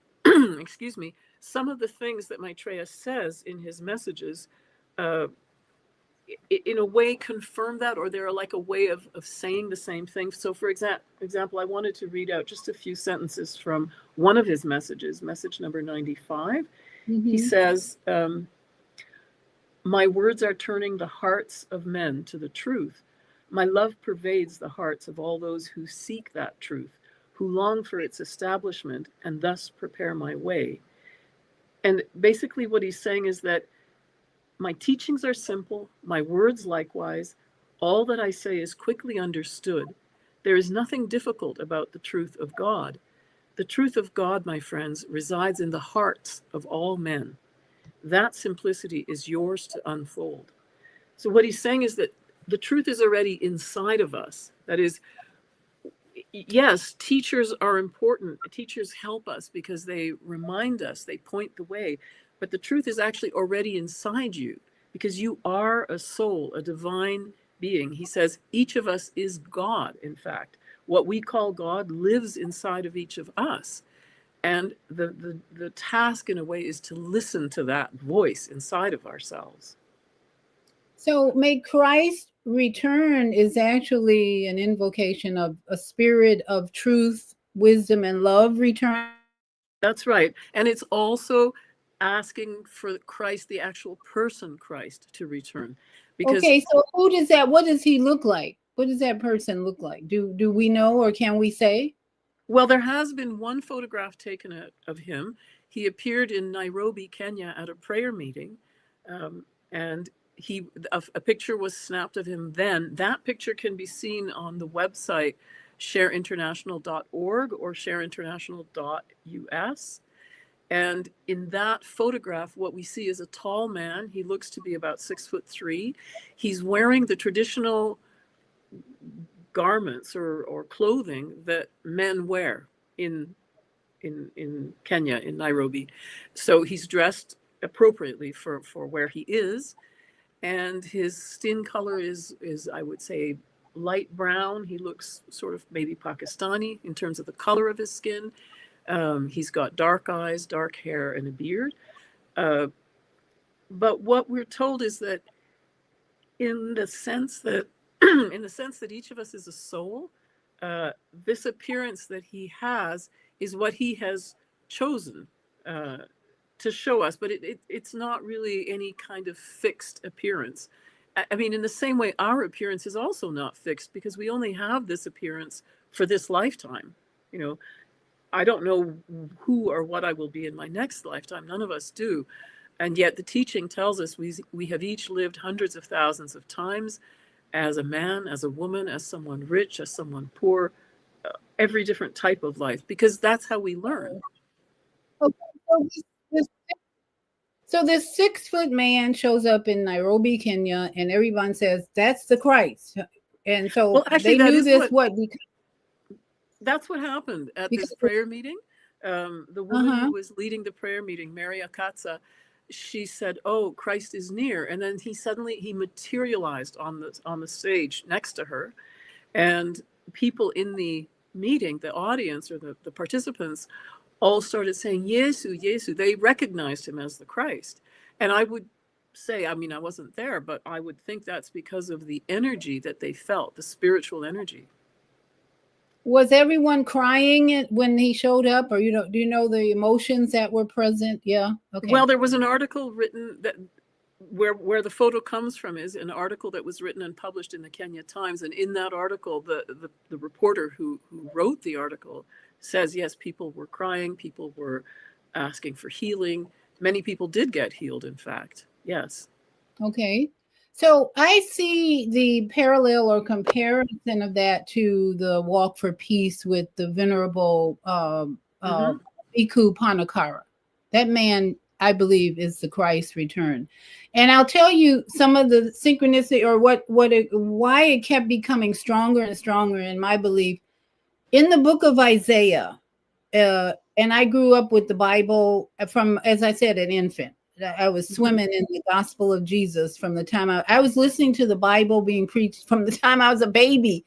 excuse me, some of the things that Maitreya says in his messages, uh, in a way, confirm that, or they're like a way of saying the same thing. So, for example, I wanted to read out just a few sentences from one of his messages, message number 95. He Mm-hmm. says, my words are turning the hearts of men to the truth. My love pervades the hearts of all those who seek that truth, who long for its establishment and thus prepare my way. And basically, what he's saying is that my teachings are simple, my words likewise. All that I say is quickly understood. There is nothing difficult about the truth of God. The truth of God, my friends, resides in the hearts of all men. That simplicity is yours to unfold. So, what he's saying is that the truth is already inside of us. That is, yes, teachers are important. Teachers help us because they remind us, they point the way. But the truth is actually already inside you because you are a soul, a divine being. He says each of us is God, in fact. What we call God lives inside of each of us. And the task, in a way, is to listen to that voice inside of ourselves. So may Christ return is actually an invocation of a spirit of truth, wisdom, and love returning. That's right. And it's also asking for Christ, the actual person Christ, to return. Because, Okay, so who does that? What does he look like? What does that person look like? Do we know, or can we say? well, there has been one photograph taken of him. He appeared in Nairobi, Kenya, at a prayer meeting, and a picture was snapped of him then. That picture can be seen on the website shareinternational.org or shareinternational.us. And in that photograph, what we see is a tall man. He looks to be about 6'3". He's wearing the traditional garments or clothing that men wear in Kenya, in Nairobi. So he's dressed appropriately for where he is, and his skin color is I would say light brown. He looks sort of maybe Pakistani in terms of the color of his skin. He's got dark eyes, dark hair, and a beard. Uh, but what we're told is that in the sense that in the sense that each of us is a soul, this appearance that he has is what he has chosen uh, to show us, but it's not really any kind of fixed appearance. I mean, in the same way, our appearance is also not fixed because we only have this appearance for this lifetime. You know, I don't know who or what I will be in my next lifetime. None of us do. And yet the teaching tells us we have each lived hundreds of thousands of times as a man, as a woman, as someone rich, as someone poor, every different type of life, because that's how we learn. Okay, so this, so this 6 foot man shows up in Nairobi, Kenya, and everyone says that's the Christ. And so Well, actually, they knew this what that's what happened at this because prayer meeting. The woman uh-huh. who was leading the prayer meeting, Mary Akatsa, she said, "Oh, Christ is near," and then he materialized on the stage next to her, and people in the meeting, the audience or the participants, all started saying, "Yesu, Yesu." They recognized him as the Christ, and I would say, I mean, I wasn't there, but I would think that's because of the energy that they felt, the spiritual energy. Was everyone crying when he showed up, or do you know the emotions that were present? Yeah. Okay. Well, there was an article written that where the photo comes from is an article that was written and published in the Kenya Times, and in that article, the reporter who wrote the article says yes, people were crying, people were asking for healing. Many people did get healed, in fact. Yes. Okay. So I see the parallel or comparison of that to the Walk for Peace with the Venerable Mm-hmm. Bhikkhu Panakara. That man, I believe, is the Christ return. And I'll tell you some of the synchronicity or why it kept becoming stronger and stronger in my belief. In the book of Isaiah, and I grew up with the Bible from, as I said, an infant. I was Mm-hmm. swimming in the gospel of Jesus from the time I was listening to the Bible being preached from the time I was a baby.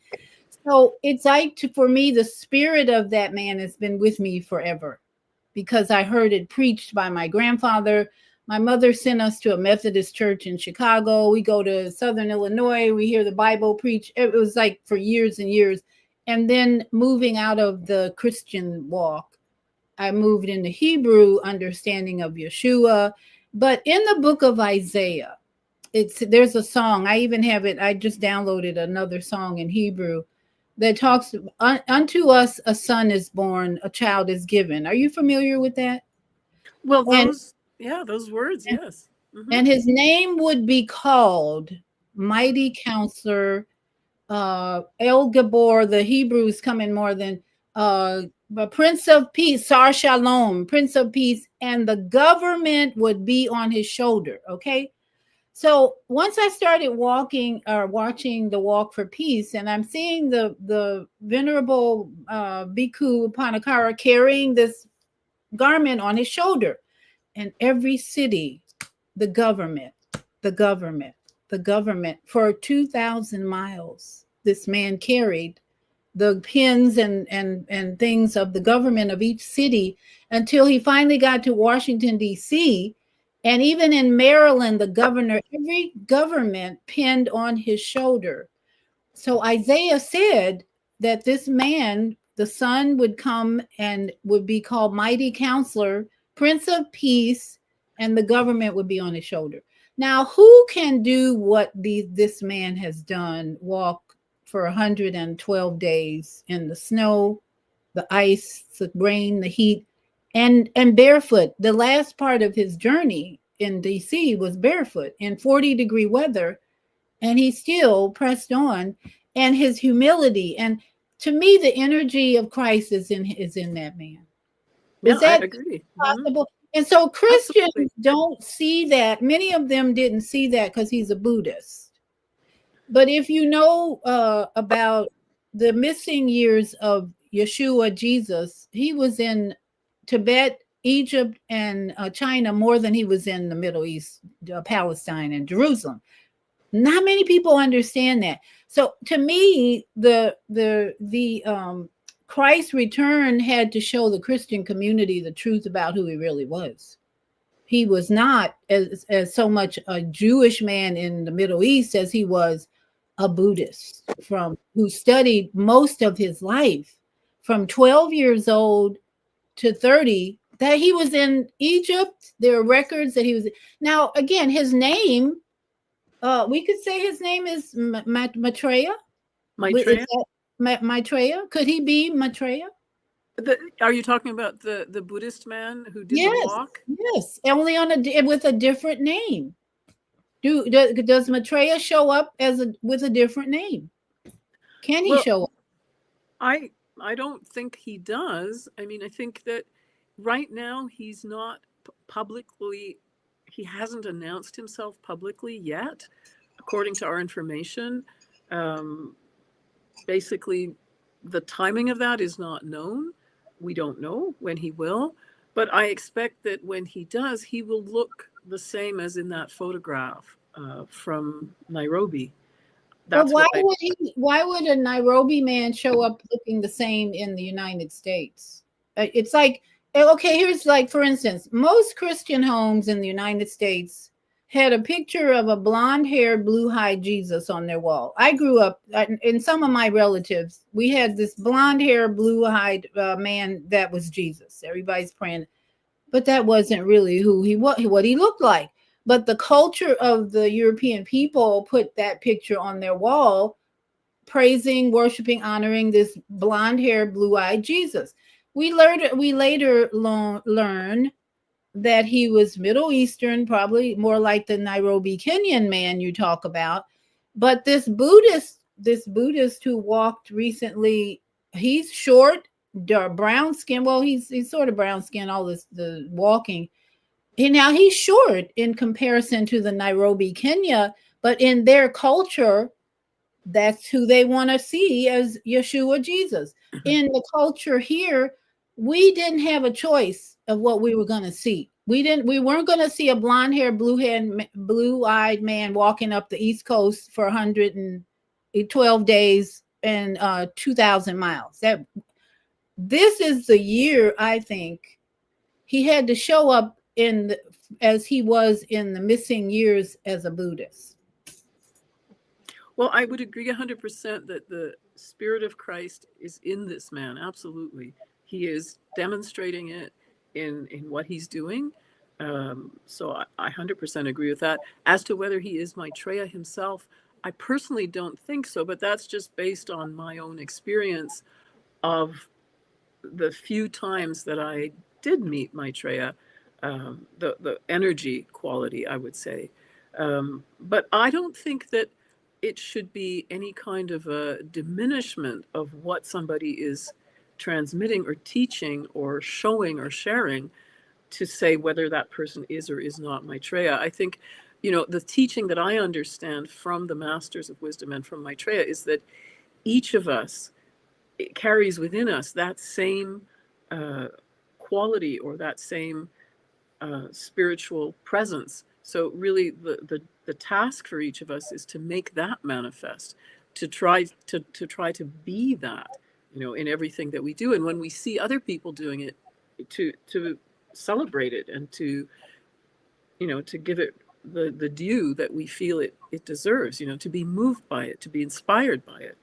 So it's like for me, the spirit of that man has been with me forever because I heard it preached by my grandfather. My mother sent us to a Methodist church in Chicago. We go to Southern Illinois. We hear the Bible preached. It was like for years and years. And then moving out of the Christian walk, I moved into Hebrew understanding of Yeshua. But in the book of Isaiah, there's a song. I even have it. I just downloaded another song in Hebrew that talks unto us a son is born, a child is given. Are you familiar with that? Well, And those words, yes. Mm-hmm. and his name would be called Mighty Counselor, El Gabor. The Hebrews come in more than Prince of Peace, Sar Shalom, Prince of Peace, and the government would be on his shoulder. Okay. So once I started watching the Walk for Peace, and I'm seeing the venerable Bhikkhu Panakara carrying this garment on his shoulder, and every city, the government, the government, the government for 2,000 miles, this man carried the pins and things of the government of each city until he finally got to Washington D.C. And even in Maryland, the governor, every government pinned on his shoulder. So Isaiah said that this man, the son, would come and would be called Mighty Counselor, Prince of Peace, and the government would be on his shoulder. Now, who can do what this man has done? Walk for 112 days in the snow, the ice, the rain, the heat, and barefoot. The last part of his journey in DC was barefoot in 40-degree weather, and he still pressed on. And his humility, and to me, the energy of Christ is in that man. Yeah, Is I that agree. possible? And so Absolutely. Christians don't see that. Many of them didn't see that because he's a Buddhist. But if you know about the missing years of Yeshua, Jesus, he was in Tibet, Egypt, and China more than he was in the Middle East, Palestine, and Jerusalem. Not many people understand that. So to me, the Christ return had to show the Christian community the truth about who he really was. He was not as so much a Jewish man in the Middle East as he was a Buddhist from who studied most of his life from 12 years old to 30, that he was in Egypt. There are records that he was. Now again, his name, we could say his name is Maitreya. Is Maitreya. that Maitreya? Could he be Maitreya? Are you talking about the Buddhist man who did the Yes, walk? yes. Only on with a different name. Does Maitreya show up with a different name? Can he Well, show up? I I don't think he does. I mean, I think that right now he's not publicly. He hasn't announced himself publicly yet, according to our information. Um, Basically, the timing of that is not known. We don't know when he will, but I expect that when he does, he will look the same as in that photograph from Nairobi. But That's what I. why would a Nairobi man show up looking the same in the United States? It's like, okay, here's like, for instance, most Christian homes in the United States had a picture of a blonde-haired, blue-eyed Jesus on their wall. I grew up, in some of my relatives, we had this blonde-haired, blue-eyed man that was Jesus. Everybody's praying, but that wasn't really who he what he looked like. But the culture of the European people put that picture on their wall, praising, worshiping, honoring this blonde-haired, blue-eyed Jesus. We later learn that he was Middle Eastern, probably more like the Nairobi Kenyan man you talk about. But this Buddhist who walked recently, he's short, dark brown skin. Well, he's sort of brown skin, all this the walking. And now he's short in comparison to the Nairobi Kenya, but in their culture, that's who they want to see as Yeshua Jesus. In the culture here, we didn't have a choice of what we were going to see. We weren't going to see a blonde-haired, blue-eyed man walking up the East Coast for 112 days and 2,000 miles. This is the year, I think, he had to show up as he was in the missing years as a Buddhist. Well, I would agree 100% that the Spirit of Christ is in this man. Absolutely. He is demonstrating it in what he's doing. So I 100% agree with that. As to whether he is Maitreya himself, I personally don't think so, but that's just based on my own experience of the few times that I did meet Maitreya, the energy quality, I would say. But I don't think that it should be any kind of a diminishment of what somebody is transmitting or teaching or showing or sharing to say whether that person is or is not Maitreya. I think, the teaching that I understand from the Masters of Wisdom and from Maitreya is that each of us carries within us that same quality or that same spiritual presence. So really, the task for each of us is to make that manifest, to try to be that, in everything that we do. And when we see other people doing it, to celebrate it and to to give it the due that we feel it deserves, to be moved by it, to be inspired by it.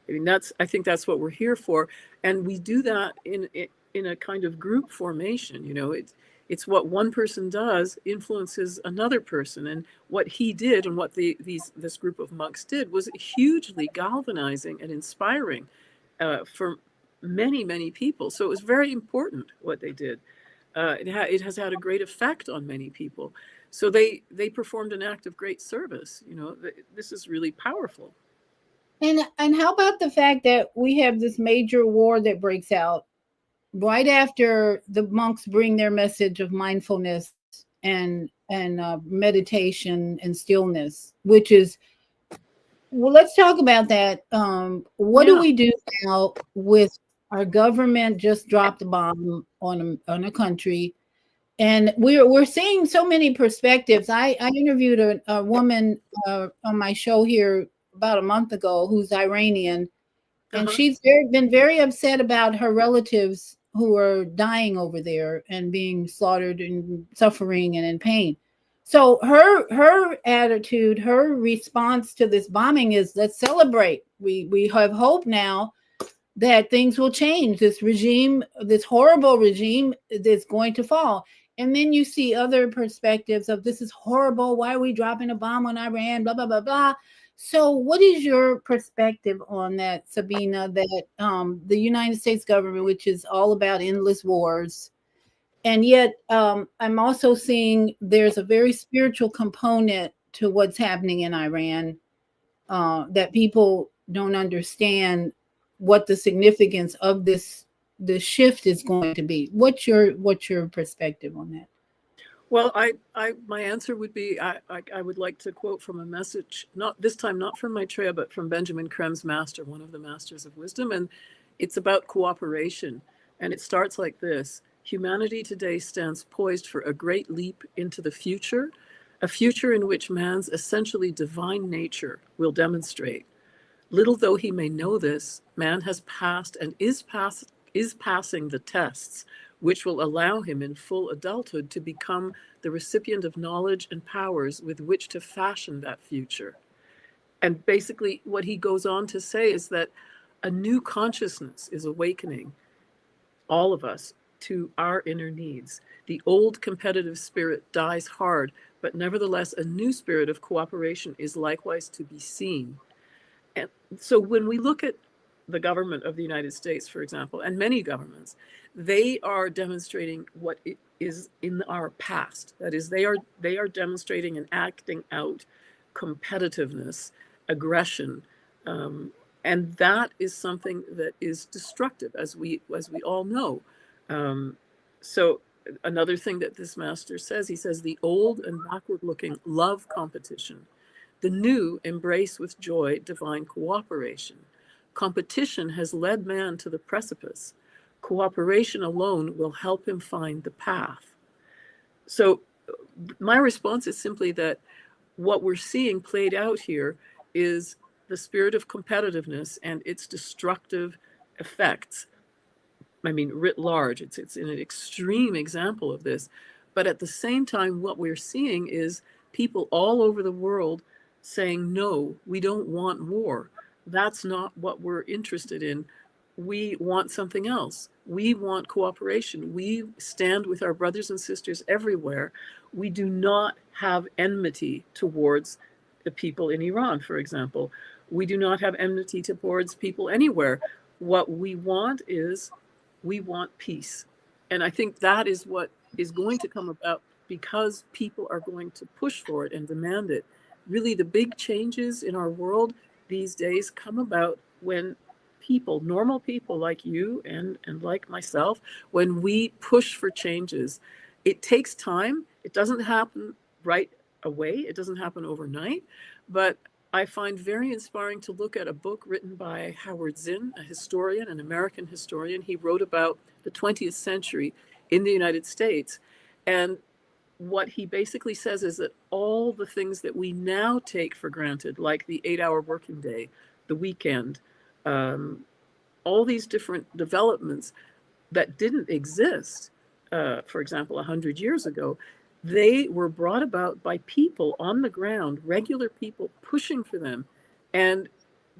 I mean, I think that's what we're here for. And we do that in a kind of group formation. It's what one person does influences another person. And what he did and what this group of monks did was hugely galvanizing and inspiring for many, many people. So it was very important what they did. It has had a great effect on many people. So they performed an act of great service. This is really powerful. And how about the fact that we have this major war that breaks out right after the monks bring their message of mindfulness and meditation and stillness, which is, well, let's talk about that. What do Yeah. we do now with our government just dropped a bomb on a country, and we're seeing so many perspectives. I interviewed a woman on my show here about a month ago who's Iranian, and Uh-huh. she's been very upset about her relatives who are dying over there and being slaughtered and suffering and in pain. So her attitude, her response to this bombing is, let's celebrate. We have hope now that things will change. This regime, this horrible regime, is going to fall. And then you see other perspectives of, this is horrible. Why are we dropping a bomb on Iran? Blah blah blah blah. So, what is your perspective on that, Sabina? That the United States government, which is all about endless wars, and yet I'm also seeing there's a very spiritual component to what's happening in Iran, that people don't understand what the significance of this shift is going to be. What's your perspective on that? Well, my answer would be I would like to quote from a message, not this time, not from Maitreya, but from Benjamin Krem's master, one of the masters of wisdom. And it's about cooperation. And it starts like this: humanity today stands poised for a great leap into the future, a future in which man's essentially divine nature will demonstrate. Little though he may know this, man has passed and is passing the tests which will allow him in full adulthood to become the recipient of knowledge and powers with which to fashion that future. And basically, what he goes on to say is that a new consciousness is awakening all of us to our inner needs. The old competitive spirit dies hard, but nevertheless, a new spirit of cooperation is likewise to be seen. And so when we look at the government of the United States, for example, and many governments, they are demonstrating what it is in our past. That is, they are demonstrating and acting out competitiveness, aggression, and that is something that is destructive, as we all know. Um, so another thing that this master says, he says, the old and backward-looking love competition. The new embrace with joy divine cooperation. Competition has led man to the precipice. Cooperation alone will help him find the path. So, my response is simply that what we're seeing played out here is the spirit of competitiveness and its destructive effects. I mean, writ large, it's an extreme example of this. But at the same time, what we're seeing is people all over the world saying, no, we don't want war. That's not what we're interested in. We want something else. We want cooperation. We stand with our brothers and sisters everywhere. We do not have enmity towards the people in Iran, for example. We do not have enmity towards people anywhere. What we want peace. And I think that is what is going to come about because people are going to push for it and demand it. Really, the big changes in our world these days come about when people, normal people like you and like myself, when we push for changes. It takes time. It doesn't happen right away. It doesn't happen overnight. But I find very inspiring to look at a book written by Howard Zinn, a historian, an American historian. He wrote about the 20th century in the United States. And what he basically says is that all the things that we now take for granted, like the 8-hour working day, the weekend, um, all these different developments that didn't exist, for example, 100 years ago, They were brought about by people on the ground, regular people pushing for them. And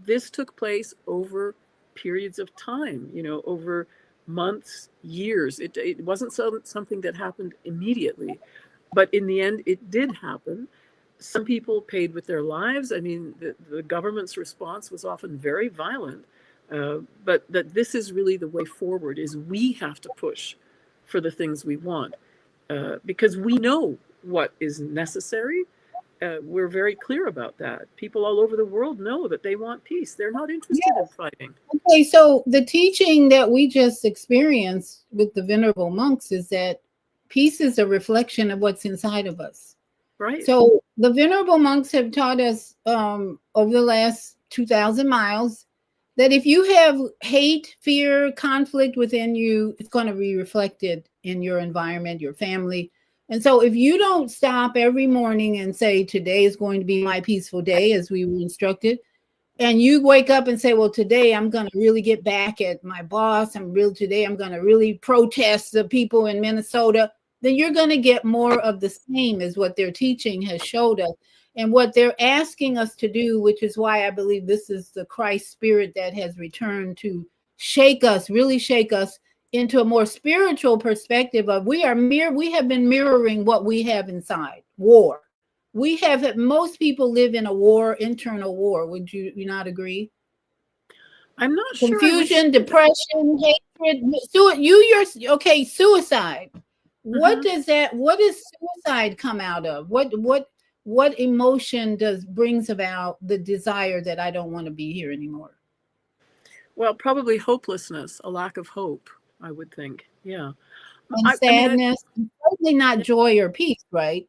this took place over periods of time, over months, years. It wasn't something that happened immediately, but in the end, it did happen. Some people paid with their lives. I mean, the government's response was often very violent. But that this is really the way forward, is we have to push for the things we want, because we know what is necessary. We're very clear about that. People all over the world know that they want peace. They're not interested in fighting. Okay, so the teaching that we just experienced with the venerable monks is that peace is a reflection of what's inside of us. Right. So the venerable monks have taught us over the last 2,000 miles that if you have hate, fear, conflict within you, it's going to be reflected in your environment, your family. And so if you don't stop every morning and say, today is going to be my peaceful day, as we were instructed, and you wake up and say, well, today I'm going to really get back at my boss. Today I'm going to really protest the people in Minnesota. Then you're going to get more of the same, is what their teaching has showed us. And what they're asking us to do, which is why I believe this is the Christ spirit that has returned to shake us, really shake us into a more spiritual perspective of we have been mirroring what we have inside, war. Most people live in a war, internal war. Would you not agree? I'm not sure. Confusion, depression, hatred. Suicide. What does suicide come out of? What emotion brings about the desire that I don't want to be here anymore? Well, probably hopelessness, a lack of hope, I would think. Yeah. And sadness, certainly not joy or peace, right?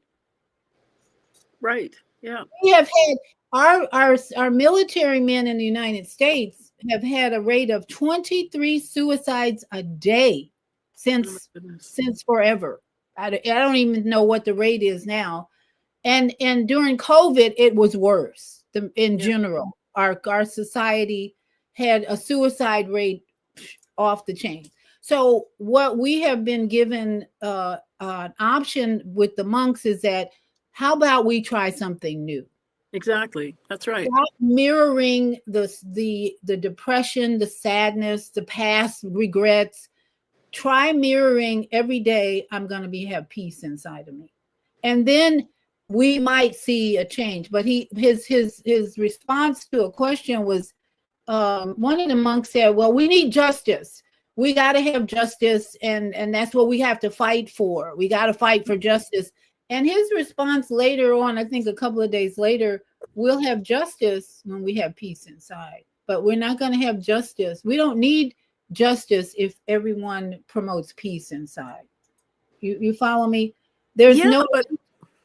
Right. Yeah. We have had our military men in the United States have had a rate of 23 suicides a day since forever. I don't even know what the rate is now. And during COVID, it was worse. In general, our society had a suicide rate off the chain. So what we have been given an option with the monks is that, how about we try something new? Exactly. That's right. Stop mirroring the depression, the sadness, the past regrets. Try mirroring every day. I'm going to have peace inside of me, and then we might see a change. But his response to a question was, one of the monks said, well, we need justice. We got to have justice, and that's what we have to fight for. We got to fight for justice. And his response later on, I think a couple of days later, we'll have justice when we have peace inside. But we're not going to have justice. We don't need justice if everyone promotes peace inside. You follow me? There's no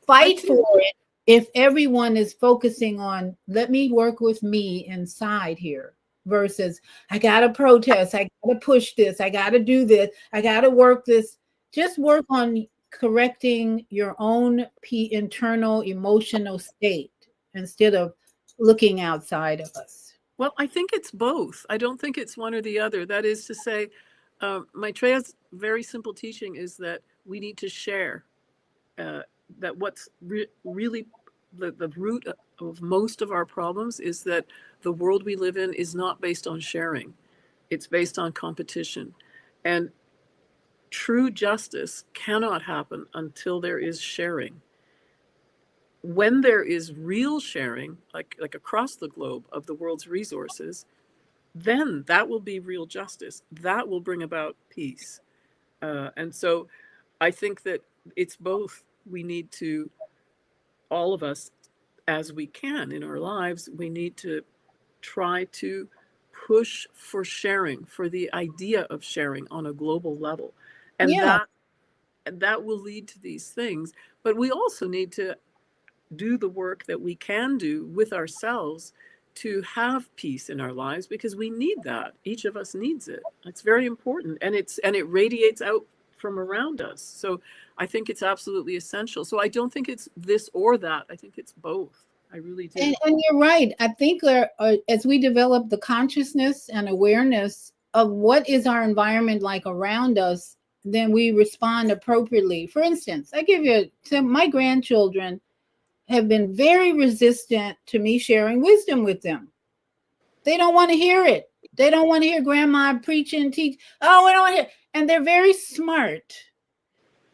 fight for it if everyone is focusing on, let me work with me inside here, versus I got to protest, I got to push this, I got to do this, I got to work this. Just work on correcting your own internal emotional state instead of looking outside of us. Well, I think it's both. I don't think it's one or the other. That is to say, Maitreya's very simple teaching is that we need to share. That what's really the root of most of our problems is that the world we live in is not based on sharing. It's based on competition. And true justice cannot happen until there is sharing. When there is real sharing, like across the globe, of the world's resources, then that will be real justice. That will bring about peace. And so I think that it's both. We need to, all of us, as we can in our lives, we need to try to push for sharing, for the idea of sharing on a global level. And that will lead to these things. But we also need to do the work that we can do with ourselves to have peace in our lives, because we need that. Each of us needs it. It's very important, and it radiates out from around us. So I think it's absolutely essential. So I don't think it's this or that. I think it's both. I really do. And you're right. I think as we develop the consciousness and awareness of what is our environment like around us, then we respond appropriately. For instance, I give you my grandchildren have been very resistant to me sharing wisdom with them. They don't want to hear it. They don't want to hear grandma preach and teach. Oh, we don't want to hear. And they're very smart.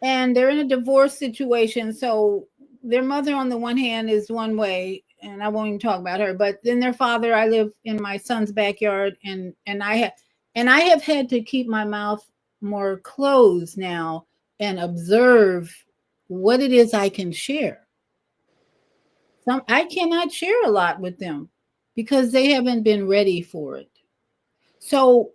And they're in a divorce situation. So their mother, on the one hand, is one way, and I won't even talk about her. But then their father, I live in my son's backyard, and I have had to keep my mouth more closed now and observe what it is I can share. I cannot share a lot with them because they haven't been ready for it. So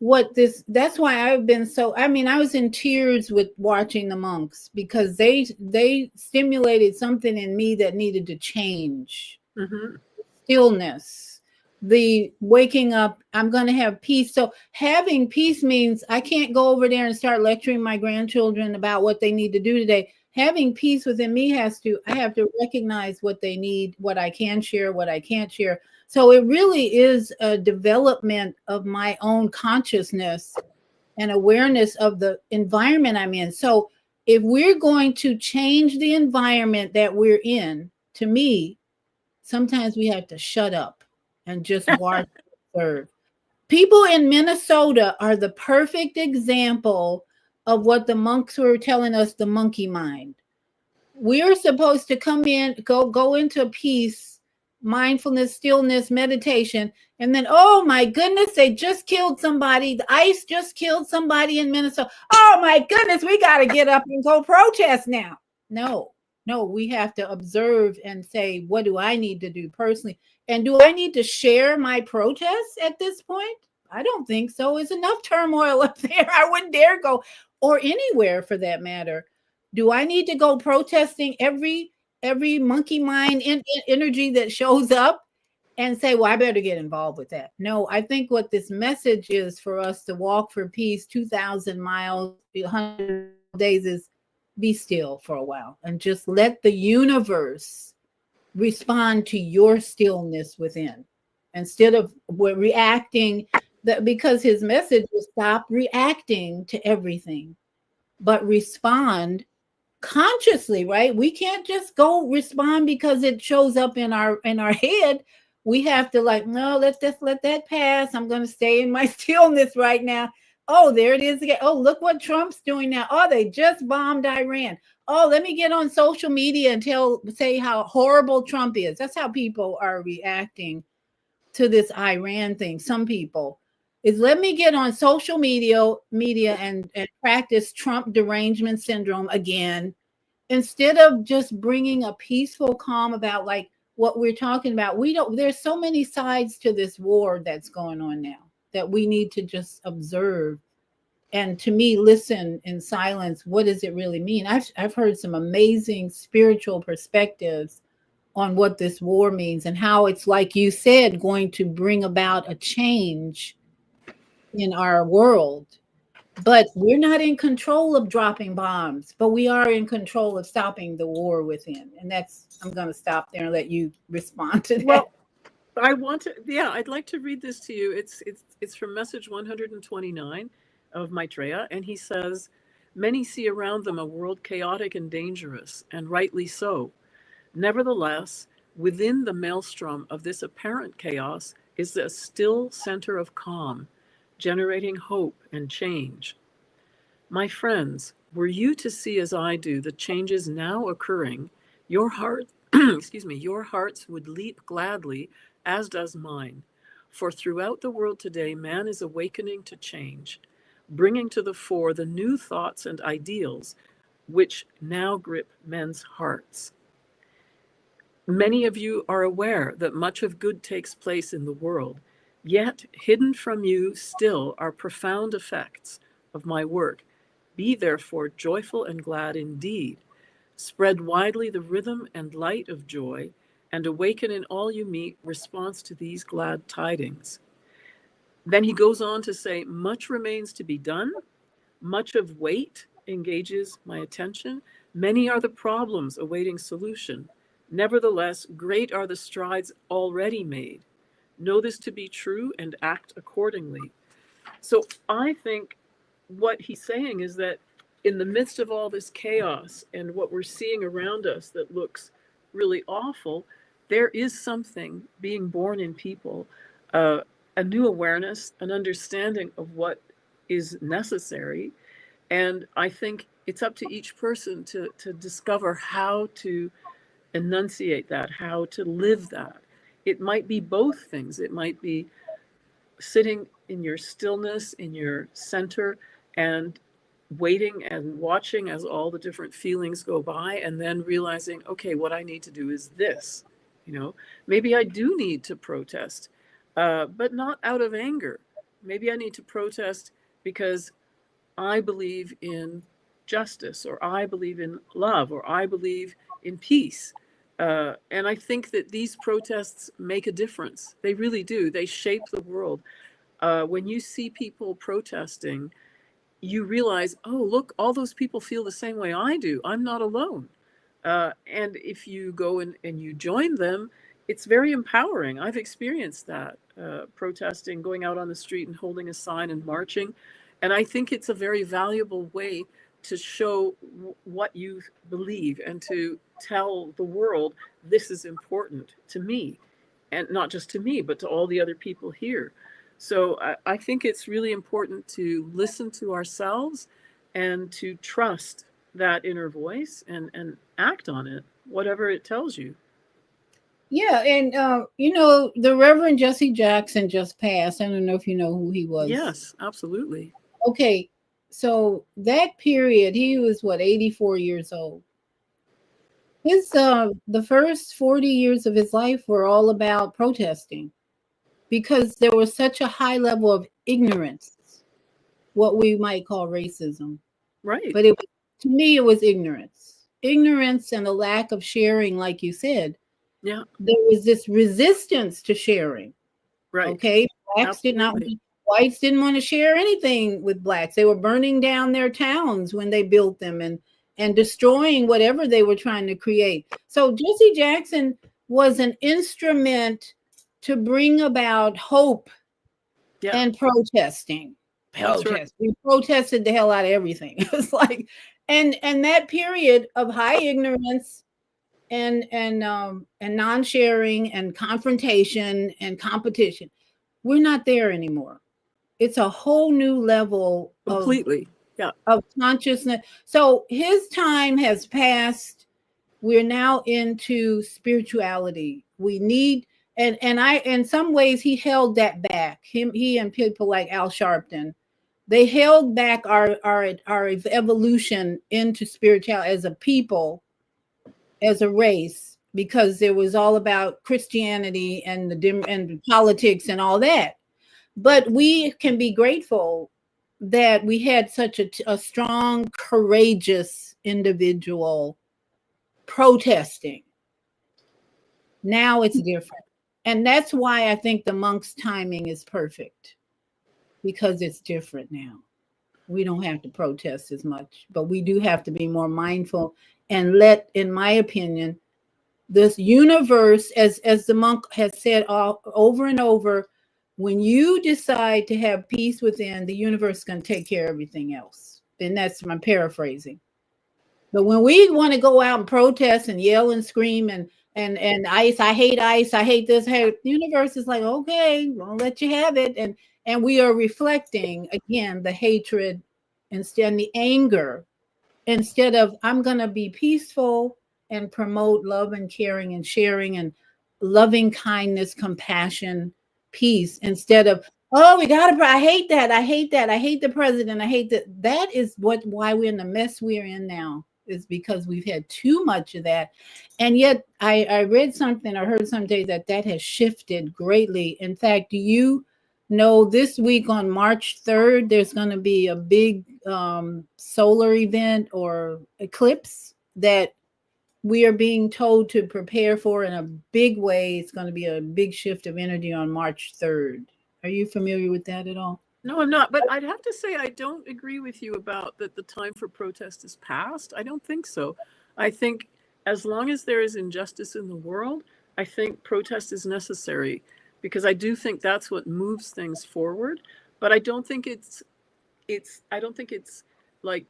that's why I've been so, I mean, I was in tears with watching the monks because they stimulated something in me that needed to change. Mm-hmm. Stillness, the waking up, I'm going to have peace. So having peace means I can't go over there and start lecturing my grandchildren about what they need to do today. Having peace within me I have to recognize what they need, what I can share, what I can't share. So it really is a development of my own consciousness and awareness of the environment I'm in. So if we're going to change the environment that we're in, to me, sometimes we have to shut up and just watch and observe. People in Minnesota are the perfect example of what the monks were telling us, the monkey mind. We're supposed to come in, go into peace, mindfulness, stillness, meditation, and then, oh my goodness, they just killed somebody. The ICE just killed somebody in Minnesota. Oh my goodness, we got to get up and go protest now. No, no, we have to observe and say, what do I need to do personally? And do I need to share my protests at this point? I don't think so. There's enough turmoil up there. I wouldn't dare go, or anywhere for that matter. Do I need to go protesting every monkey mind energy that shows up and say, well, I better get involved with that? No, I think what this message is for us to walk for peace 2,000 miles, 100 days, is be still for a while and just let the universe respond to your stillness within instead of reacting. Because his message was stop reacting to everything, but respond consciously. Right? We can't just go respond because it shows up in our head. We have to, like, no, let's just let that pass. I'm going to stay in my stillness right now. Oh, there it is again. Oh, look what Trump's doing now. Oh, they just bombed Iran. Oh, let me get on social media and say how horrible Trump is. That's how people are reacting to this Iran thing. Some people is, let me get on social media and practice Trump derangement syndrome again, instead of just bringing a peaceful calm about, like, what we're talking about. There's so many sides to this war that's going on now that we need to just observe and, to me, listen in silence. What does it really mean? I've heard some amazing spiritual perspectives on what this war means and how it's, like you said, going to bring about a change in our world. But we're not in control of dropping bombs, but we are in control of stopping the war within. And I'm going to stop there and let you respond to that. Well, I'd like to read this to you. It's from message 129 of Maitreya, and he says, many see around them a world chaotic and dangerous, and rightly so. Nevertheless, within the maelstrom of this apparent chaos is a still center of calm, generating hope and change. My friends, were you to see as I do the changes now occurring, your heart, your hearts would leap gladly, as does mine. For throughout the world today, man is awakening to change, bringing to the fore the new thoughts and ideals which now grip men's hearts. Many of you are aware that much of good takes place in the world, yet hidden from you still are profound effects of my work. Be therefore joyful and glad indeed. Spread widely the rhythm and light of joy, and awaken in all you meet response to these glad tidings. Then he goes on to say, much remains to be done. Much of weight engages my attention. Many are the problems awaiting solution. Nevertheless, great are the strides already made. Know this to be true and act accordingly. So I think what he's saying is that in the midst of all this chaos and what we're seeing around us that looks really awful, there is something being born in people, uh, a new awareness, an understanding of what is necessary. And I think it's up to each person to discover how to enunciate that, how to live that. It might be both things. It might be sitting in your stillness, in your center, and waiting and watching as all the different feelings go by, and then realizing, okay, what I need to do is this. You know, maybe I do need to protest, but not out of anger. Maybe I need to protest because I believe in justice, or I believe in love, or I believe in peace. And I think that these protests make a difference. They really do. They shape the world. When you see people protesting, you realize, oh, look, all those people feel the same way I do. I'm not alone. And if you go and you join them, it's very empowering. I've experienced that, protesting, going out on the street and holding a sign and marching. And I think it's a very valuable way to show what you believe and to tell the world this is important to me, and not just to me, but to all the other people here. So I think it's really important to listen to ourselves and to trust that inner voice and act on it, whatever it tells you. Yeah, and the Reverend Jesse Jackson just passed. I don't know if you know who he was. Yes, absolutely. Okay, so that period, he was what, 84 years old. His the first 40 years of his life were all about protesting because there was such a high level of ignorance, what we might call racism. Right. But to me, it was ignorance and a lack of sharing, like you said. Yeah, There was this resistance to sharing. right. Okay, blacks did not, Absolutely. whites didn't want to share anything with blacks. They were burning down their towns when they built them and destroying whatever they were trying to create. So Jesse Jackson was an instrument to bring about hope Yeah, and protesting. that's right. We protested the hell out of everything. It's like, and that period of high ignorance and non-sharing and confrontation and competition, we're not there anymore. It's a whole new level Completely. Yeah. of consciousness. So his time has passed. We're now into spirituality. We need, and I, in some ways he held that back. He and people like Al Sharpton, they held back our evolution into spirituality as a people, as a race, because it was all about Christianity and and politics and all that. But we can be grateful that we had such a strong, courageous individual protesting. Now it's different. And that's why I think the monk's timing is perfect, because it's different now. We don't have to protest as much, but we do have to be more mindful and let, in my opinion, this universe, as the monk has said over and over, when you decide to have peace within, the universe is going to take care of everything else. And that's my paraphrasing. But when we want to go out and protest and yell and scream and ICE, I hate this, hey, the universe is like, okay, I'll let you have it. And we are reflecting again the hatred and the anger, instead of I'm going to be peaceful and promote love and caring and sharing and loving kindness, compassion, peace, instead of, oh, we got to, I hate that, I hate that, I hate the president, I hate that. That is why we're in the mess we're in now, is because we've had too much of that. And yet I read something, I heard someday that has shifted greatly. In fact, do you know this week on March 3rd, there's going to be a big solar event or eclipse that we are being told to prepare for in a big way? It's going to be a big shift of energy on March 3rd. Are you familiar with that at all? No, I'm not. But I'd have to say I don't agree with you about that the time for protest is past. I don't think so. I think as long as there is injustice in the world, I think protest is necessary, because I do think that's what moves things forward. But I don't think it's like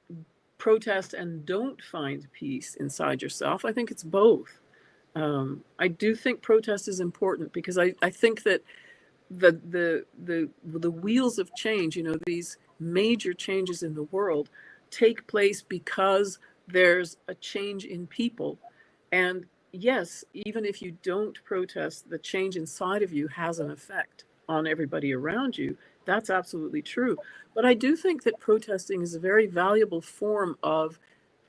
protest and don't find peace inside yourself. I think it's both. I do think protest is important because I think that the wheels of change, these major changes in the world take place because there's a change in people. And yes, even if you don't protest, the change inside of you has an effect on everybody around you. That's absolutely true. But I do think that protesting is a very valuable form of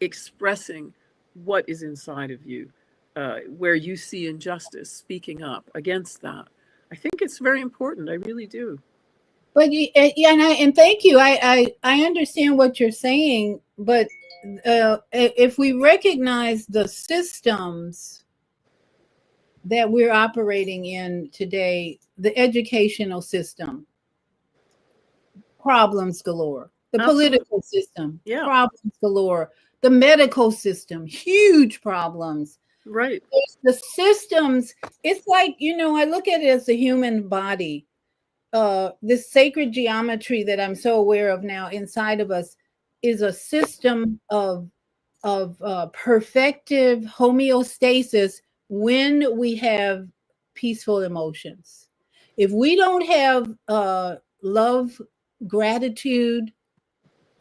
expressing what is inside of you, where you see injustice, speaking up against that. I think it's very important. I really do. But yeah, and thank you. I understand what you're saying, but if we recognize the systems that we're operating in today, the educational system, problems galore. The Absolutely. political system, Yeah. problems galore. The medical system, huge problems. Right. The systems, it's like, I look at it as the human body. This sacred geometry that I'm so aware of now inside of us is a system of perfective homeostasis when we have peaceful emotions. If we don't have love, gratitude,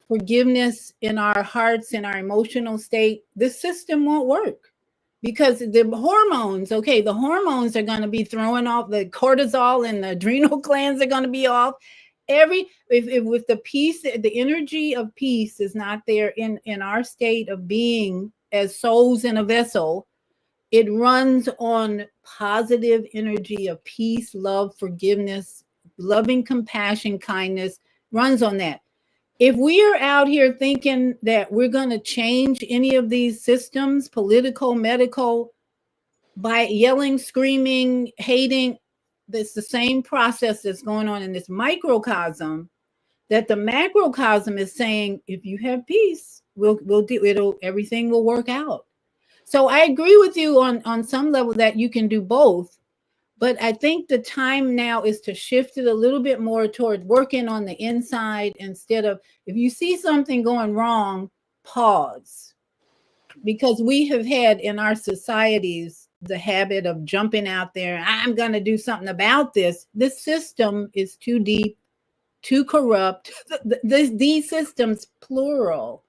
forgiveness in our hearts and our emotional state, this system won't work because the hormones, okay, the hormones are going to be throwing off, the cortisol and the adrenal glands are going to be off. If with the peace, the energy of peace is not there in our state of being as souls in a vessel, it runs on positive energy of peace, love, forgiveness, loving compassion, kindness, runs on that. If we are out here thinking that we're going to change any of these systems, political, medical, by yelling, screaming, hating, it's the same process that's going on in this microcosm that the macrocosm is saying, if you have peace, we'll do it'll everything will work out. So I agree with you on some level that you can do both, but I think the time now is to shift it a little bit more toward working on the inside instead of, if you see something going wrong, pause. Because we have had in our societies the habit of jumping out there, I'm going to do something about this. This system is too deep, too corrupt. These systems, plural,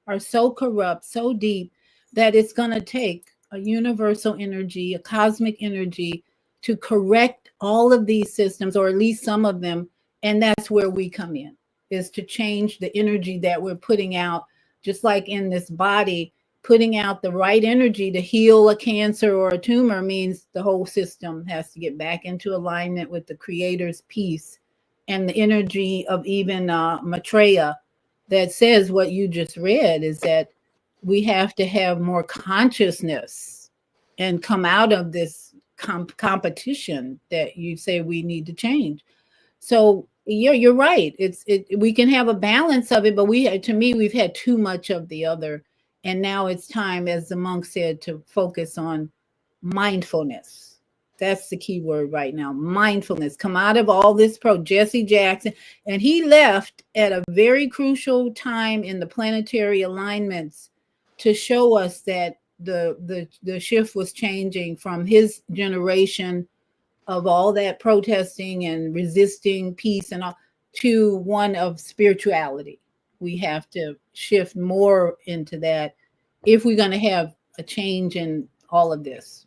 are so corrupt, so deep, that it's going to take a universal energy, a cosmic energy to correct all of these systems, or at least some of them. And that's where we come in, is to change the energy that we're putting out, just like in this body. Putting out the right energy to heal a cancer or a tumor means the whole system has to get back into alignment with the creator's peace and the energy of even Maitreya, that says what you just read, is that we have to have more consciousness and come out of this competition that you say we need to change. So yeah, you're right. We can have a balance of it, but to me, we've had too much of the other, and now it's time, as the monk said, to focus on mindfulness. That's the key word right now. Mindfulness. Come out of all this Jesse Jackson, and he left at a very crucial time in the planetary alignments to show us that the shift was changing from his generation of all that protesting and resisting peace and all to one of spirituality. We have to shift more into that if we're going to have a change in all of this.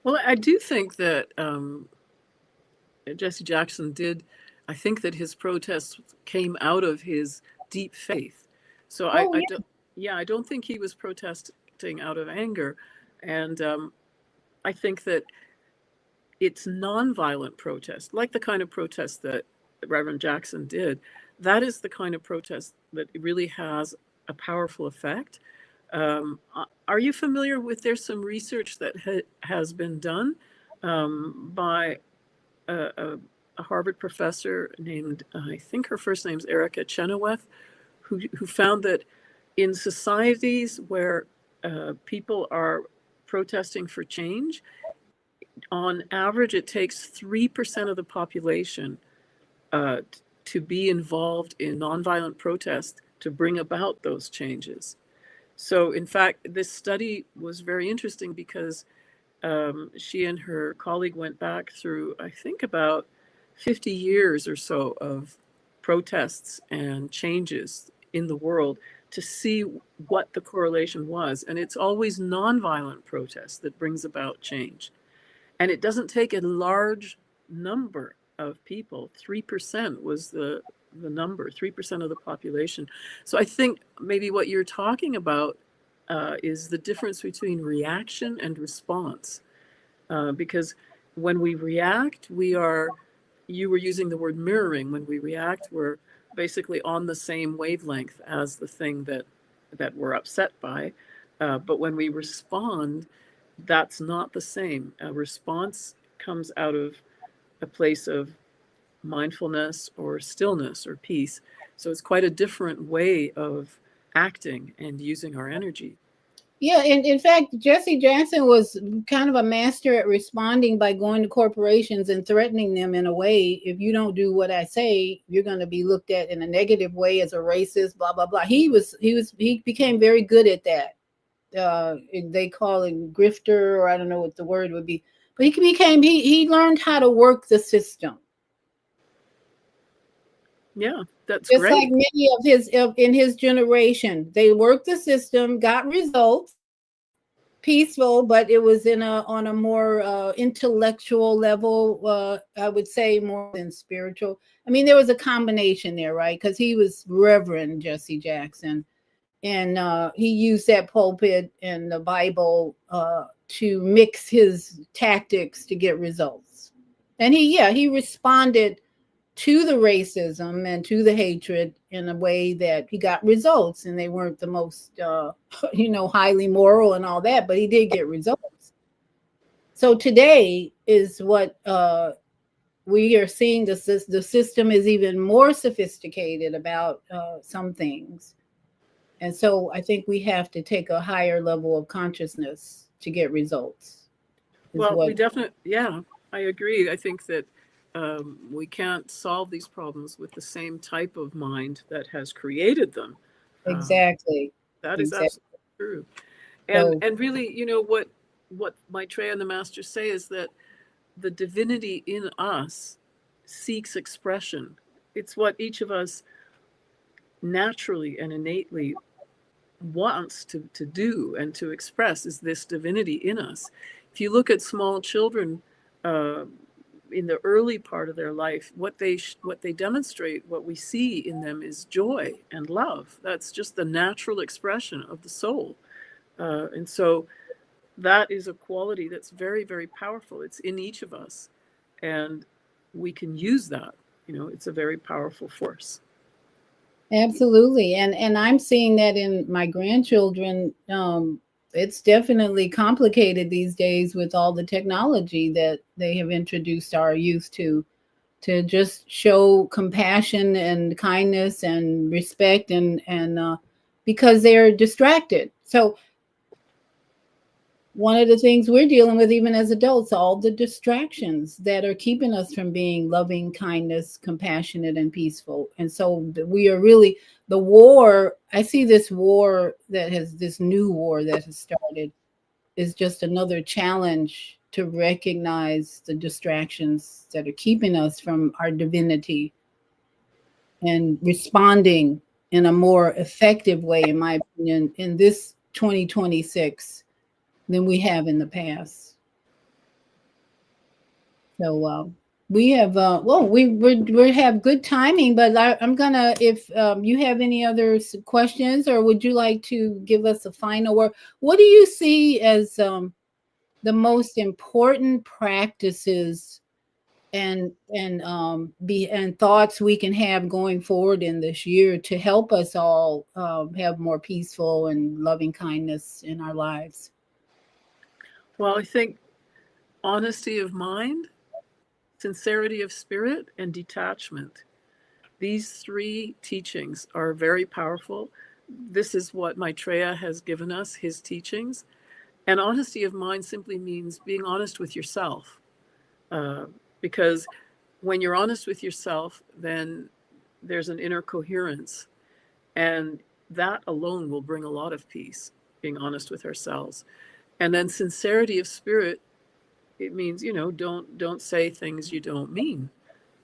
Well, I do think that Jesse Jackson did. I think that his protests came out of his deep faith. So Oh, I yeah. don't. Yeah, I don't think he was protesting out of anger, and I think that it's nonviolent protest, like the kind of protest that Reverend Jackson did. That is the kind of protest that really has a powerful effect. Are you familiar with? There's some research that has been done by a Harvard professor named, I think her first name's Erica Chenoweth, who found that in societies where people are protesting for change, on average, it takes 3% of the population uh, to be involved in nonviolent protest to bring about those changes. So, in fact, this study was very interesting because she and her colleague went back through, I think, about 50 years or so of protests and changes in the world to see what the correlation was. And it's always nonviolent protest that brings about change. And it doesn't take a large number of people. 3% was the number, 3% of the population. So I think maybe what you're talking about is the difference between reaction and response. Because when we react, you were using the word mirroring. When we react, we're basically on the same wavelength as the thing that we're upset by. But when we respond, that's not the same. A response comes out of a place of mindfulness or stillness or peace. So it's quite a different way of acting and using our energy. Yeah, and in fact, Jesse Jackson was kind of a master at responding by going to corporations and threatening them in a way. If you don't do what I say, you're going to be looked at in a negative way as a racist. Blah blah blah. He became very good at that. They call it grifter, or I don't know what the word would be. But he learned how to work the system. Yeah, that's Just like great. many of his in his generation, they worked the system, got results, peaceful, but it was in a on a more intellectual level. I would say more than spiritual. I mean, there was a combination there, right? Because he was Reverend Jesse Jackson, and he used that pulpit and the Bible to mix his tactics to get results. And he responded to the racism and to the hatred in a way that he got results, and they weren't the most highly moral and all that, but he did get results. So today is what we are seeing. The system is even more sophisticated about some things, and so I think we have to take a higher level of consciousness to get results is Well, we what. definitely, yeah, I agree. I think that we can't solve these problems with the same type of mind that has created them. Um, Exactly. that is Exactly. absolutely true. So And really, what Maitreya and the masters say is that the divinity in us seeks expression. It's what each of us naturally and innately wants to do and to express is this divinity in us. If you look at small children uh, in the early part of their life, what they demonstrate, what we see in them is joy and love. That's just the natural expression of the soul, and so that is a quality that's very, very powerful. It's in each of us, and we can use that. It's a very powerful force. absolutely, and I'm seeing that in my grandchildren. It's definitely complicated these days with all the technology that they have introduced our youth to just show compassion and kindness and respect and because they're distracted. So one of the things we're dealing with even as adults, all the distractions that are keeping us from being loving, kindness, compassionate, and peaceful. And so we are really the war. I see this war that has this new war that has started is just another challenge to recognize the distractions that are keeping us from our divinity and responding in a more effective way, in my opinion, in this 2026 than we have in the past. So we have well, we have good timing, but I'm gonna if you have any other questions, or would you like to give us a final word? What do you see as the most important practices and thoughts we can have going forward in this year to help us all have more peaceful and loving kindness in our lives? Well, I think honesty of mind, sincerity of spirit, and detachment. These three teachings are very powerful. This is what Maitreya has given us, his teachings. And honesty of mind simply means being honest with yourself. Uh, because when you're honest with yourself, then there's an inner coherence. And that alone will bring a lot of peace, being honest with ourselves. And then sincerity of spirit, it means, don't say things you don't mean.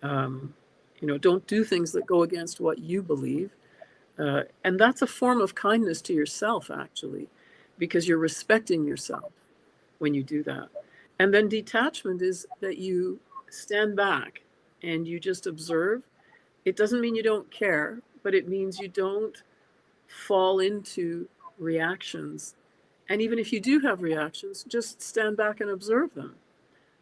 Um, don't do things that go against what you believe. And that's a form of kindness to yourself, actually, because you're respecting yourself when you do that. And then detachment is that you stand back and you just observe. It doesn't mean you don't care, but it means you don't fall into reactions. And even if you do have reactions, just stand back and observe them.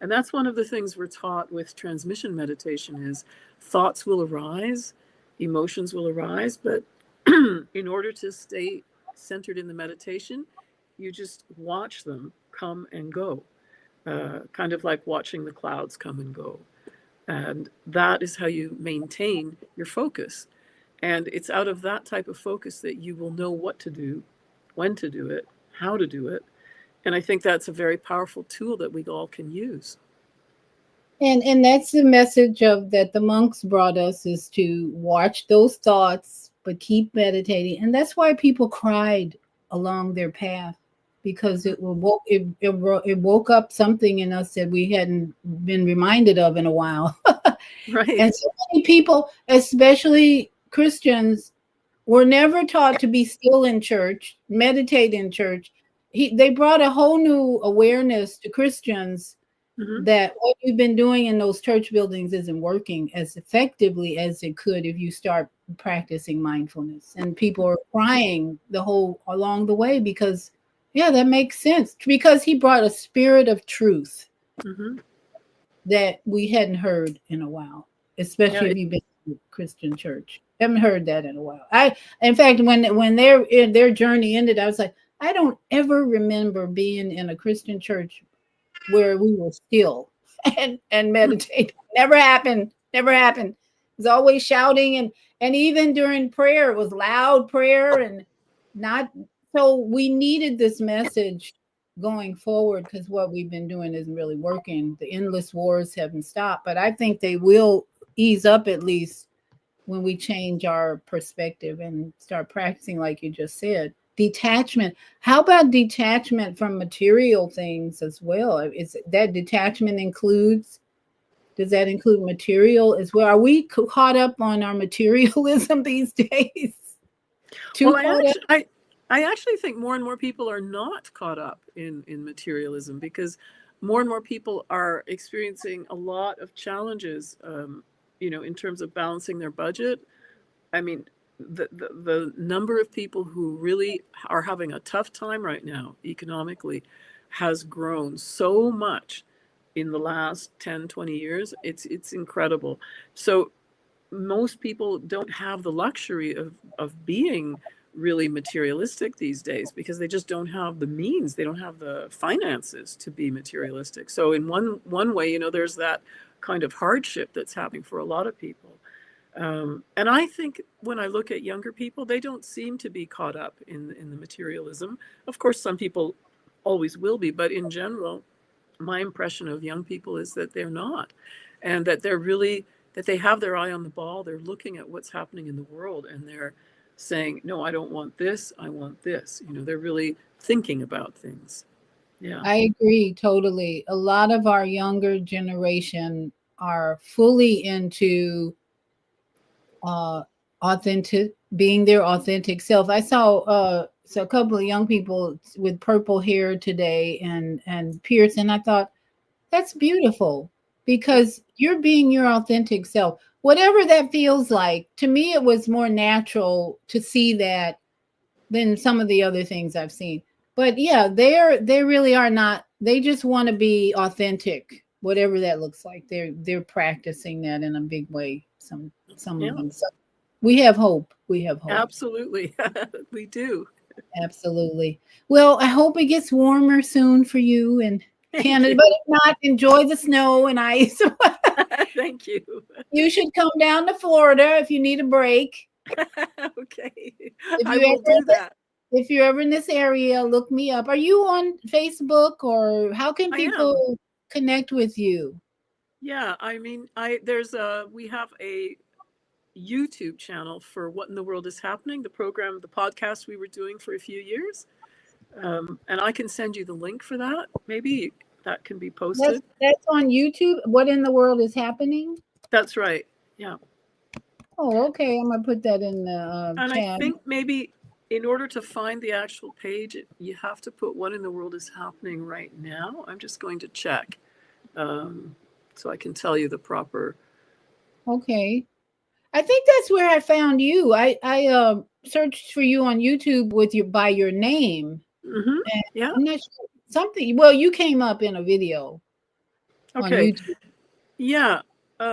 And that's one of the things we're taught with transmission meditation is thoughts will arise, emotions will arise, but in order to stay centered in the meditation, you just watch them come and go, kind of like watching the clouds come and go. And that is how you maintain your focus. And it's out of that type of focus that you will know what to do, when to do it, how to do it. And I think that's a very powerful tool that we all can use. And that's the message of that the monks brought us, is to watch those thoughts but keep meditating. And that's why people cried along their path, because it woke up something in us that we hadn't been reminded of in a while. And Right. so many people, especially Christians, were never taught to be still in church, meditate in church. They brought a whole new awareness to Christians Mm-hmm. that what you've been doing in those church buildings isn't working as effectively as it could if you start practicing mindfulness. And people are crying the whole along the way, because yeah, that makes sense, because he brought a spirit of truth Mm-hmm. that we hadn't heard in a while, Yeah. especially if you've been to a Christian church. Haven't heard that in a while. In fact, when their journey ended, I was like, I don't ever remember being in a Christian church where we were still and meditate. Never happened. Never happened. It was always shouting, and even during prayer, it was loud prayer and not. So we needed this message going forward, because what we've been doing isn't really working. The endless wars haven't stopped, but I think they will ease up, at least when we change our perspective and start practicing, like you just said, detachment. How about detachment from material things as well? Is that detachment includes, does that include material as well? Are we caught up on our materialism these days? Too Well, caught up? I actually think more and more people are not caught up in materialism because more and more people are experiencing a lot of challenges, in terms of balancing their budget. I mean, the number of people who really are having a tough time right now economically has grown so much in the last 10, 20 years. It's incredible. So most people don't have the luxury of being really materialistic these days because they just don't have the means, they don't have the finances to be materialistic. So in one way, there's that kind of hardship that's happening for a lot of people. And I think when I look at younger people, they don't seem to be caught up in the materialism. Of course, some people always will be, but in general, my impression of young people is that they're not, and that they have their eye on the ball. They're looking at what's happening in the world, and they're saying, "No, I don't want this. I want this." They're really thinking about things. Yeah. I agree totally. A lot of our younger generation are fully into uh authentic, being their authentic self. I saw so a couple of young people with purple hair today and pierced, and I thought that's beautiful, because you're being your authentic self, whatever that feels like. To me, it was more natural to see that than some of the other things I've seen. But yeah, they really are not, they just want to be authentic, whatever that looks like. They're practicing that in a big way, some of Yeah. them. So we have hope. We have hope. Absolutely, we do. Absolutely. Well, I hope it gets warmer soon for you in Thank Canada, you. but if not, enjoy the snow and ice. Thank you. You should come down to Florida if you need a break. Okay, If I you will ever do that. if you're ever in this area, look me up. Are you on Facebook, or how can I am. people connect with you? Yeah, I mean, I there's a we have a YouTube channel for What in the World is Happening, the program, the podcast we were doing for a few years. And I can send you the link for that. Maybe that can be posted. That's on YouTube. What in the world is happening? That's right. Yeah. Oh, okay. I'm gonna put that in the And I chat. think maybe in order to find the actual page, you have to put What in the World is Happening right now. I'm just going to check so I can tell you the proper. Okay. I think that's where I found you. I searched for you on YouTube with your by your name. Mm-hmm. And Yeah. I'm not sure something. Well, you came up in a video on Okay. YouTube. Yeah.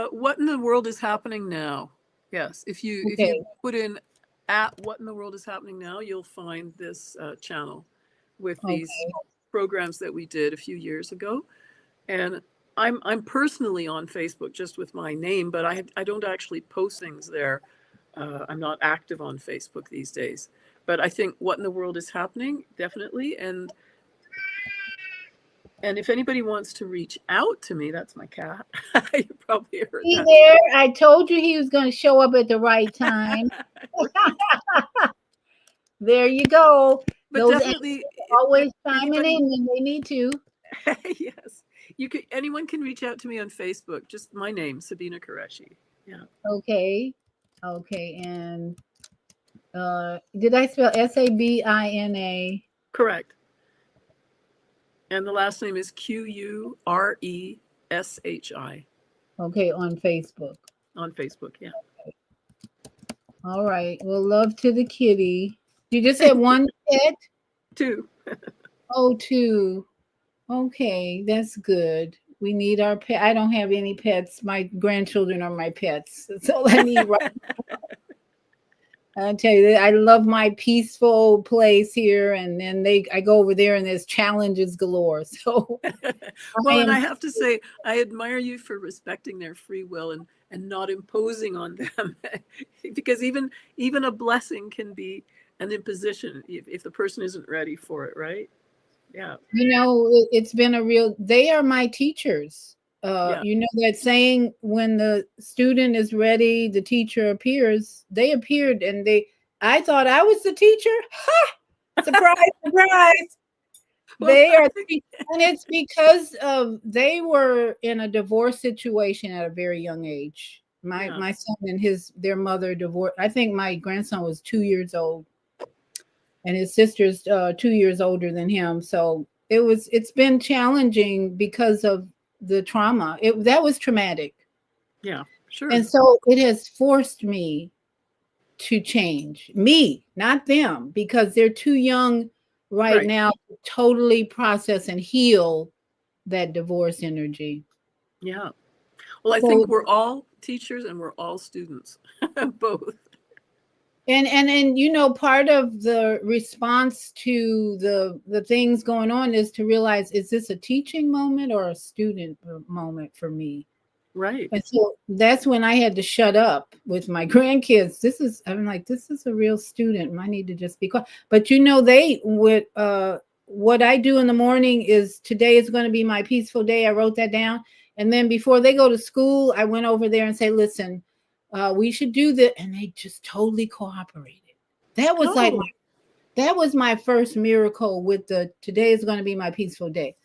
What in the world is happening now? Yes. If Okay. you put in at What in the World is Happening Now, you'll find this channel with these Okay. programs that we did a few years ago. And I'm personally on Facebook just with my name, but I don't actually post things there. I'm not active on Facebook these days. But I think What in the World is Happening, definitely. And if anybody wants to reach out to me, that's my cat. You probably heard See that. there? I told you he was going to show up at the right time. Right. There you go. But Those animals definitely, always chiming anybody, in when they need to. yes, you could. Anyone can reach out to me on Facebook. Just my name, Sabina Qureshi. Yeah, Okay. Okay. And did I spell Sabina? correct. And the last name is Qureshi Okay, on Facebook. on Facebook. Yeah. All right. Well, love to the kitty. You just had one pet? Two. Oh, two. Okay, that's good. We need our pet. I don't have any pets. My grandchildren are my pets. That's all I need right. I tell you that I love my peaceful place here, and then I go over there and there's challenges galore. So I Well, and am I have to say, I admire you for respecting their free will and not imposing on them, because even a blessing can be an imposition if the person isn't ready for it, right? Yeah, it's been a real, they are my teachers. yeah. You know that saying, when the student is ready, the teacher appears. They appeared, and I thought I was the teacher. Ha! Surprise, surprise. Well, They I are, think and it's because of they were in a divorce situation at a very young age. My yeah, my son and their mother divorced. I think my grandson was 2 years old, and his sister's 2 years older than him. So it's been challenging because of the trauma. That was traumatic, yeah, sure, and so it has forced me to change me, not them, because they're too young right right, now to totally process and heal that divorce energy. yeah. Well, I So think we're all teachers and we're all students, both. and part of the response to the things going on is to realize, is this a teaching moment or a student moment for me? Right. And so that's when I had to shut up with my grandkids. I'm like, this is a real student. I need to just be quiet. But they would, what I do in the morning is, today is going to be my peaceful day. I wrote that down. And then before they go to school, I went over there and say, listen, we should do that. And they just totally cooperated. That was like, Oh, that was my first miracle with today is going to be my peaceful day.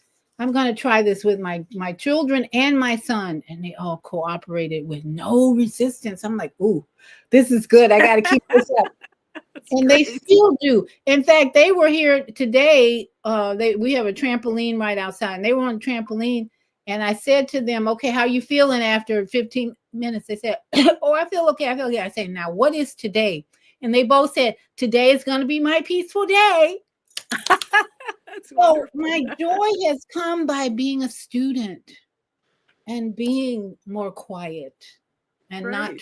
I'm going to try this with my children and my son, and they all cooperated with no resistance. I'm like, ooh, this is good. I got to keep this up. that's And they great. still do. In fact, they were here today. We have a trampoline right outside, and they were on the trampoline. And I said to them, okay, how you feeling after 15 minutes? They said, oh, I feel okay. I feel okay. I said, now what is today? And they both said, today is going to be my peaceful day. That's So wonderful. my joy has come by being a student and being more quiet, and not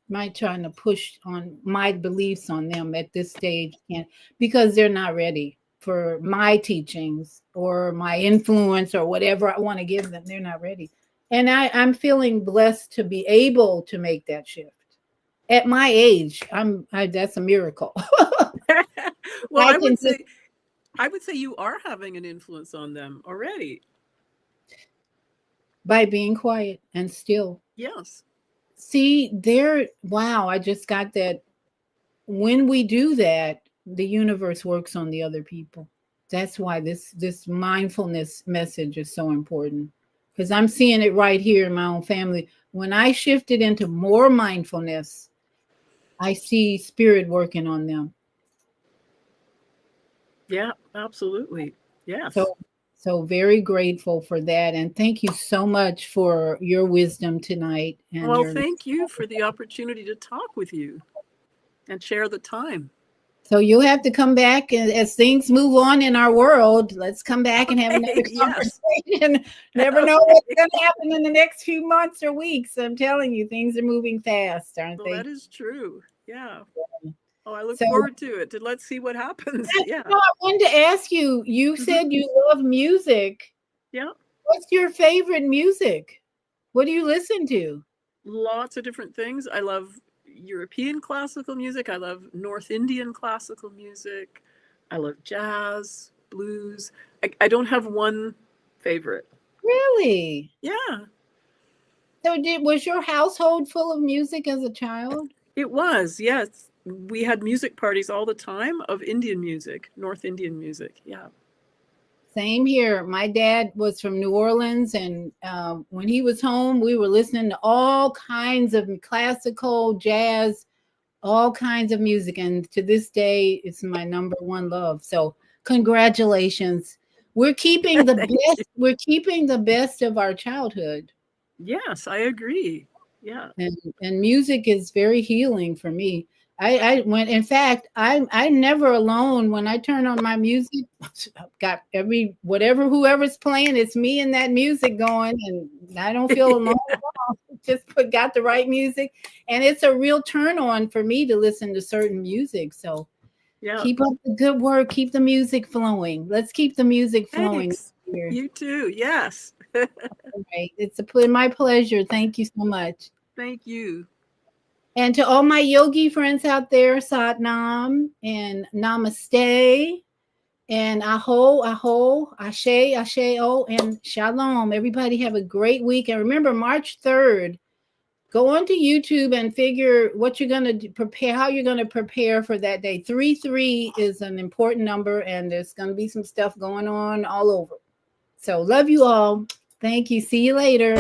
Right. trying to push on my beliefs on them at this stage, and because they're not ready for my teachings or my influence or whatever I want to give them. They're not ready. And I'm feeling blessed to be able to make that shift. At my age, that's a miracle. Well, I can just I would say you are having an influence on them already. by being quiet and still. Yes. See, there, wow, I just got that. When we do that, the universe works on the other people. That's why this mindfulness message is so important. Because I'm seeing it right here in my own family. When I shifted into more mindfulness, I see spirit working on them. Yeah, absolutely. Yes. So so very grateful for that. And thank you so much for your wisdom tonight and Well, your. thank you for the opportunity to talk with you and share the time. So you'll have to come back and as things move on in our world, let's come back and have Okay, another yes. conversation. Never know what's Okay. going to happen in the next few months or weeks. I'm telling you, things are moving fast, aren't Well, they? that is true. Yeah. Oh, I look So forward to it. Let's see what happens. Yeah. I wanted to ask you, you Hmm. said you love music. Yeah. What's your favorite music? What do you listen to? Lots of different things. I love European classical music. I love North Indian classical music. I love jazz, blues. I don't have one favorite. Really? Yeah, So was your household full of music as a child? it was. Yes. We had music parties all the time of Indian music, North Indian music. Yeah. Same here. My dad was from New Orleans, and when he was home, we were listening to all kinds of classical, jazz, all kinds of music. And to this day, it's my number one love. So, congratulations. We're keeping the Thank you. best. We're keeping the best of our childhood. Yes, I agree. Yeah. And music is very healing for me. I when in fact I'm never alone when I turn on my music. I've got every whatever whoever's playing, it's me and that music going, and I don't feel alone at all. Just got the right music, and it's a real turn on for me to listen to certain music. So Yeah. keep up the good work, keep the music flowing. Let's keep the music flowing Thanks. here. You too. Yes. All right, it's my pleasure. Thank you so much. Thank you. And to all my yogi friends out there, Satnam and Namaste and Ashe, Ashe, oh, and Shalom. Everybody have a great week. And remember, March 3rd, go onto YouTube and figure what you're going to prepare, how you're going to prepare for that day. 3-3 is an important number, and there's going to be some stuff going on all over. So, love you all. Thank you. See you later.